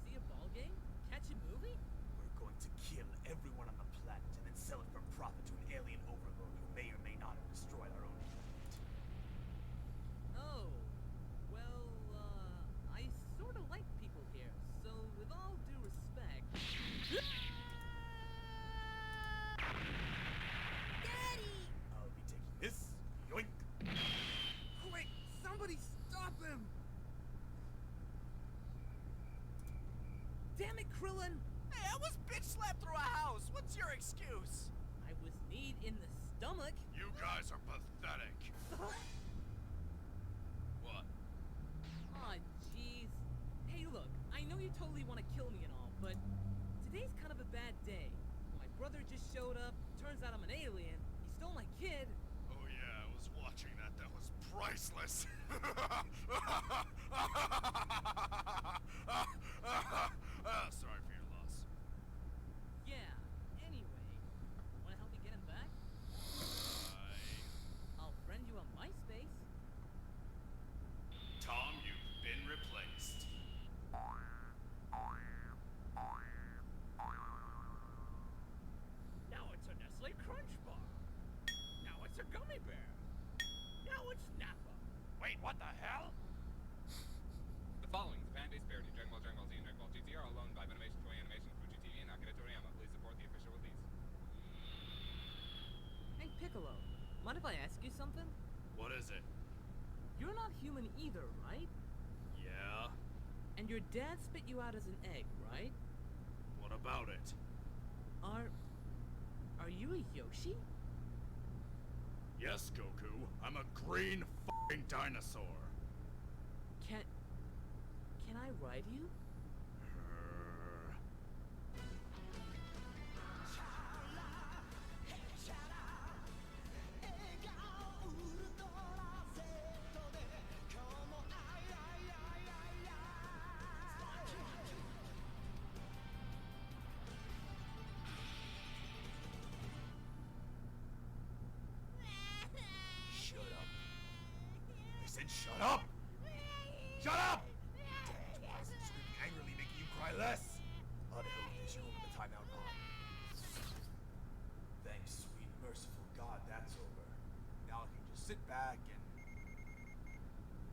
Speaker 11: See a ball game? Catch a movie?
Speaker 20: We're going to kill everyone on the planet and then sell it for profit to an alien overlord who may or may not have destroyed our own planet.
Speaker 11: Oh, well, I sort of like people here, so with all due respect...
Speaker 4: Daddy!
Speaker 20: I'll be taking
Speaker 11: Krillin?
Speaker 18: Hey, I was bitch slapped through a house. What's your excuse?
Speaker 11: I was kneed in the stomach.
Speaker 13: You guys are pathetic. What?
Speaker 11: Aw, jeez. Hey, look, I know you totally want to kill me and all, but today's kind of a bad day. My brother just showed up. Turns out I'm an alien. He stole my kid.
Speaker 13: Oh yeah, I was watching that. That was priceless. Sorry for your loss.
Speaker 11: Yeah, anyway. Wanna help me get him back? I'll friend you on MySpace.
Speaker 13: Tom, you've been replaced.
Speaker 18: Now it's a Nestle Crunch Bar. Now it's a gummy bear. Now it's Napa. Wait, what the hell?
Speaker 21: The following is a fan-based parody of Dragon Ball, Dragon Ball Z, and Dragon Ball GT are all owned by Funimation, Toei Animation, Fuji TV, and Akira Toriyama. Please support the official release.
Speaker 11: Hey, Piccolo. Mind if I ask you something?
Speaker 13: What is it?
Speaker 11: You're not human either, right?
Speaker 13: Yeah?
Speaker 11: And your dad spit you out as an egg, right?
Speaker 13: What about it?
Speaker 11: Are you a Yoshi?
Speaker 13: Yes, Goku. I'm a green f***ing dinosaur.
Speaker 11: Can I ride you?
Speaker 20: Shut up. I said shut up! Shut up! Damn, why isn't screaming angrily making you cry less? How the hell is your over the timeout on? Thanks, sweet merciful God, that's over. Now I can just sit back and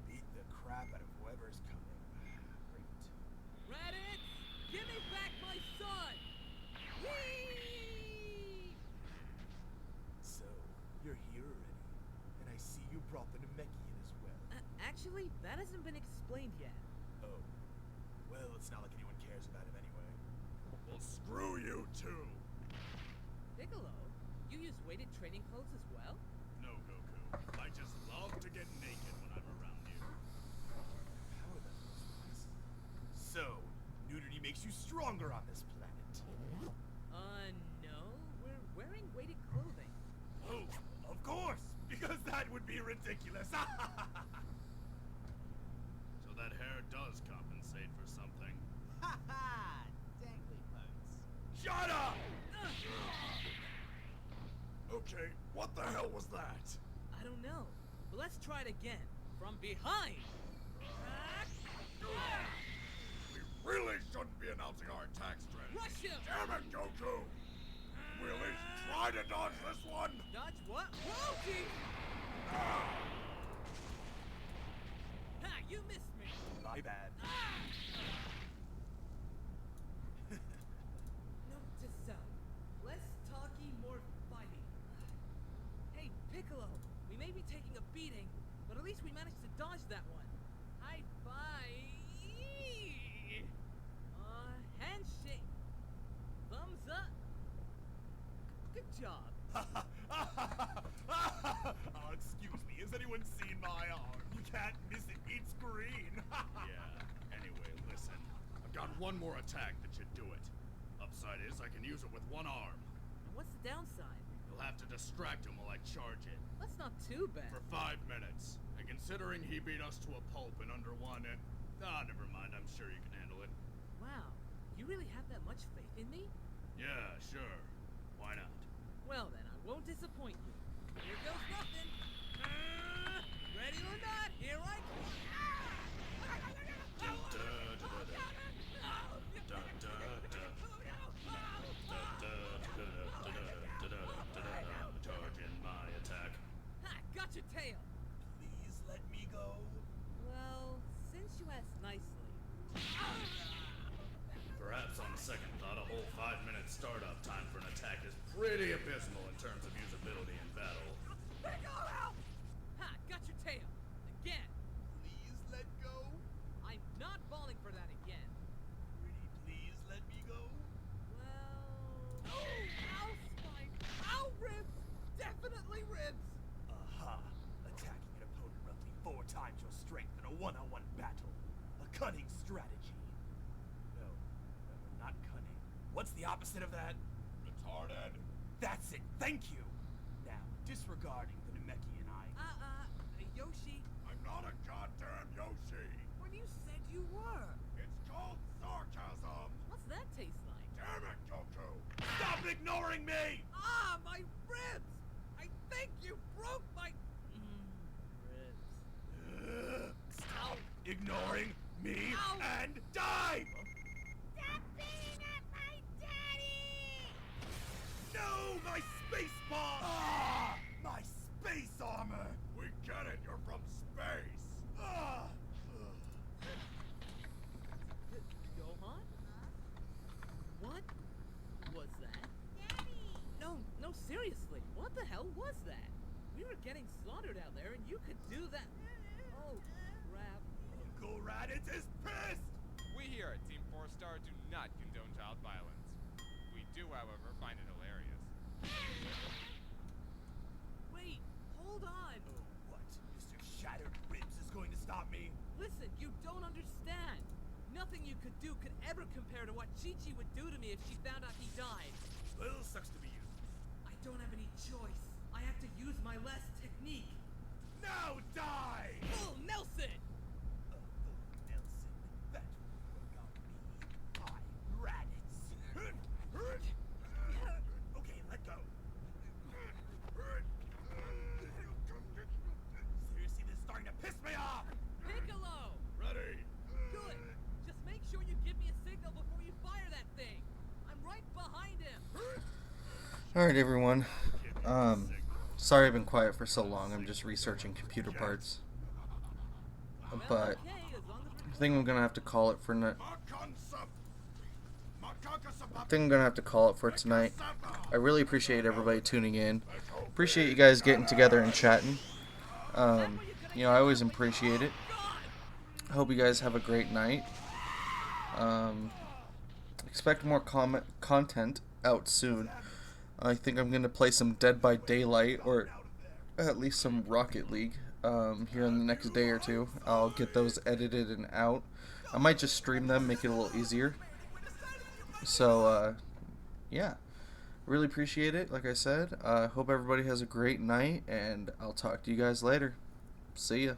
Speaker 20: beat the crap out of whoever's coming. Great.
Speaker 11: Raditz! Give me back my son! Whee!
Speaker 20: So, you're here already. And I see you brought the Namekian as well.
Speaker 11: Actually, that hasn't been explained yet.
Speaker 20: Oh. Well, it's not like anyone cares about him anyway.
Speaker 13: Well, screw you too.
Speaker 11: Piccolo, you use weighted training clothes as well?
Speaker 13: No, Goku. I just love to get naked when I'm around you.
Speaker 20: How are those wise? So, nudity makes you stronger on this planet.
Speaker 11: No. We're wearing weighted clothing.
Speaker 20: Oh, of course! Because that would be ridiculous!
Speaker 13: So that hair does compensate for something.
Speaker 16: Ha ha! Dangly parts.
Speaker 13: Shut up! Okay, what the hell was that?
Speaker 11: I don't know. But let's try it again. From behind!
Speaker 13: We really shouldn't be announcing our attack strategy.
Speaker 11: Rush him!
Speaker 13: Damn it, Goku! We at least try to dodge this one!
Speaker 11: Dodge what? Roki! Ha! You missed me!
Speaker 20: My bad.
Speaker 11: Note to self. Less talky, more fighting. Hey, Piccolo! We may be taking a beating, but at least we managed to dodge that one. High five! Handshake! Thumbs up! Good job.
Speaker 20: Excuse me, has anyone seen my arm? You can't miss it, it's green!
Speaker 13: Yeah, anyway, listen. I've got one more attack that should do it. Upside is I can use it with one arm.
Speaker 11: And what's the downside?
Speaker 13: You'll have to distract him while I charge it.
Speaker 11: That's not too bad.
Speaker 13: For 5 minutes. And considering he beat us to a pulp in under one, and... never mind, I'm sure you can handle it.
Speaker 11: Wow, you really have that much faith in me?
Speaker 13: Yeah, sure. Why not?
Speaker 11: Well then, I won't disappoint you. Here goes nothing. Ready or not, here I come.
Speaker 13: Charging my attack.
Speaker 11: Ha! Got your tail.
Speaker 20: Please let me go.
Speaker 11: Well, since you asked nicely.
Speaker 13: Perhaps on second thought, a whole 5-minute startup time for an attack is pretty abysmal in terms of usability in battle.
Speaker 11: Piccolo! Ha! Got your tail. Again.
Speaker 20: Please let go.
Speaker 11: I'm not falling for that again.
Speaker 20: Pretty please let me Thank you. Now, disregarding the Namekian
Speaker 11: Yoshi.
Speaker 13: I'm not a goddamn Yoshi.
Speaker 11: When you said you were.
Speaker 13: It's called sarcasm.
Speaker 11: What's that taste like?
Speaker 13: Damn it, Goku.
Speaker 20: Stop ignoring me!
Speaker 11: Ah, my ribs! I think you broke my ribs.
Speaker 20: Stop ignoring me
Speaker 11: Ow.
Speaker 20: and die!
Speaker 14: Stop beating up my daddy!
Speaker 20: No, my space bomb! Ah, my space armor!
Speaker 13: We get it, you're from space.
Speaker 20: Ah.
Speaker 11: Gohan? What was that?
Speaker 14: Daddy!
Speaker 11: No, seriously. What the hell was that? We were getting slaughtered out there, and you could do that. Oh, crap.
Speaker 20: Uncle Raditz is pissed!
Speaker 21: We here at Team 4 Star do not condone child violence. We do, however, find it hilarious.
Speaker 11: Wait, hold on.
Speaker 20: Oh, what? Mr. Shattered Ribs is going to stop me?
Speaker 11: Listen, you don't understand. Nothing you could do could ever compare to what Chi-Chi would do to me if she found out he died.
Speaker 20: Well, sucks to be you.
Speaker 11: I don't have any choice. I have to use my last technique.
Speaker 20: Now die!
Speaker 11: Full Nelson!
Speaker 20: Nelson, that will not me. I'm Raditz. Okay, let go. Seriously, this is starting to piss me off!
Speaker 11: Piccolo!
Speaker 13: Ready.
Speaker 11: Good. Just make sure you give me a signal before you fire that thing. I'm right behind him.
Speaker 1: Alright, everyone. Sorry I've been quiet for so long. I'm just researching computer parts. But I think I'm gonna have to call it for tonight. I really appreciate everybody tuning in. Appreciate you guys getting together and chatting. You know, I always appreciate it. I hope you guys have a great night. Expect more content out soon. I think I'm going to play some Dead by Daylight, or at least some Rocket League, here in the next day or two. I'll get those edited and out. I might just stream them, make it a little easier. So, yeah. Really appreciate it, like I said. Hope everybody has a great night, and I'll talk to you guys later. See ya.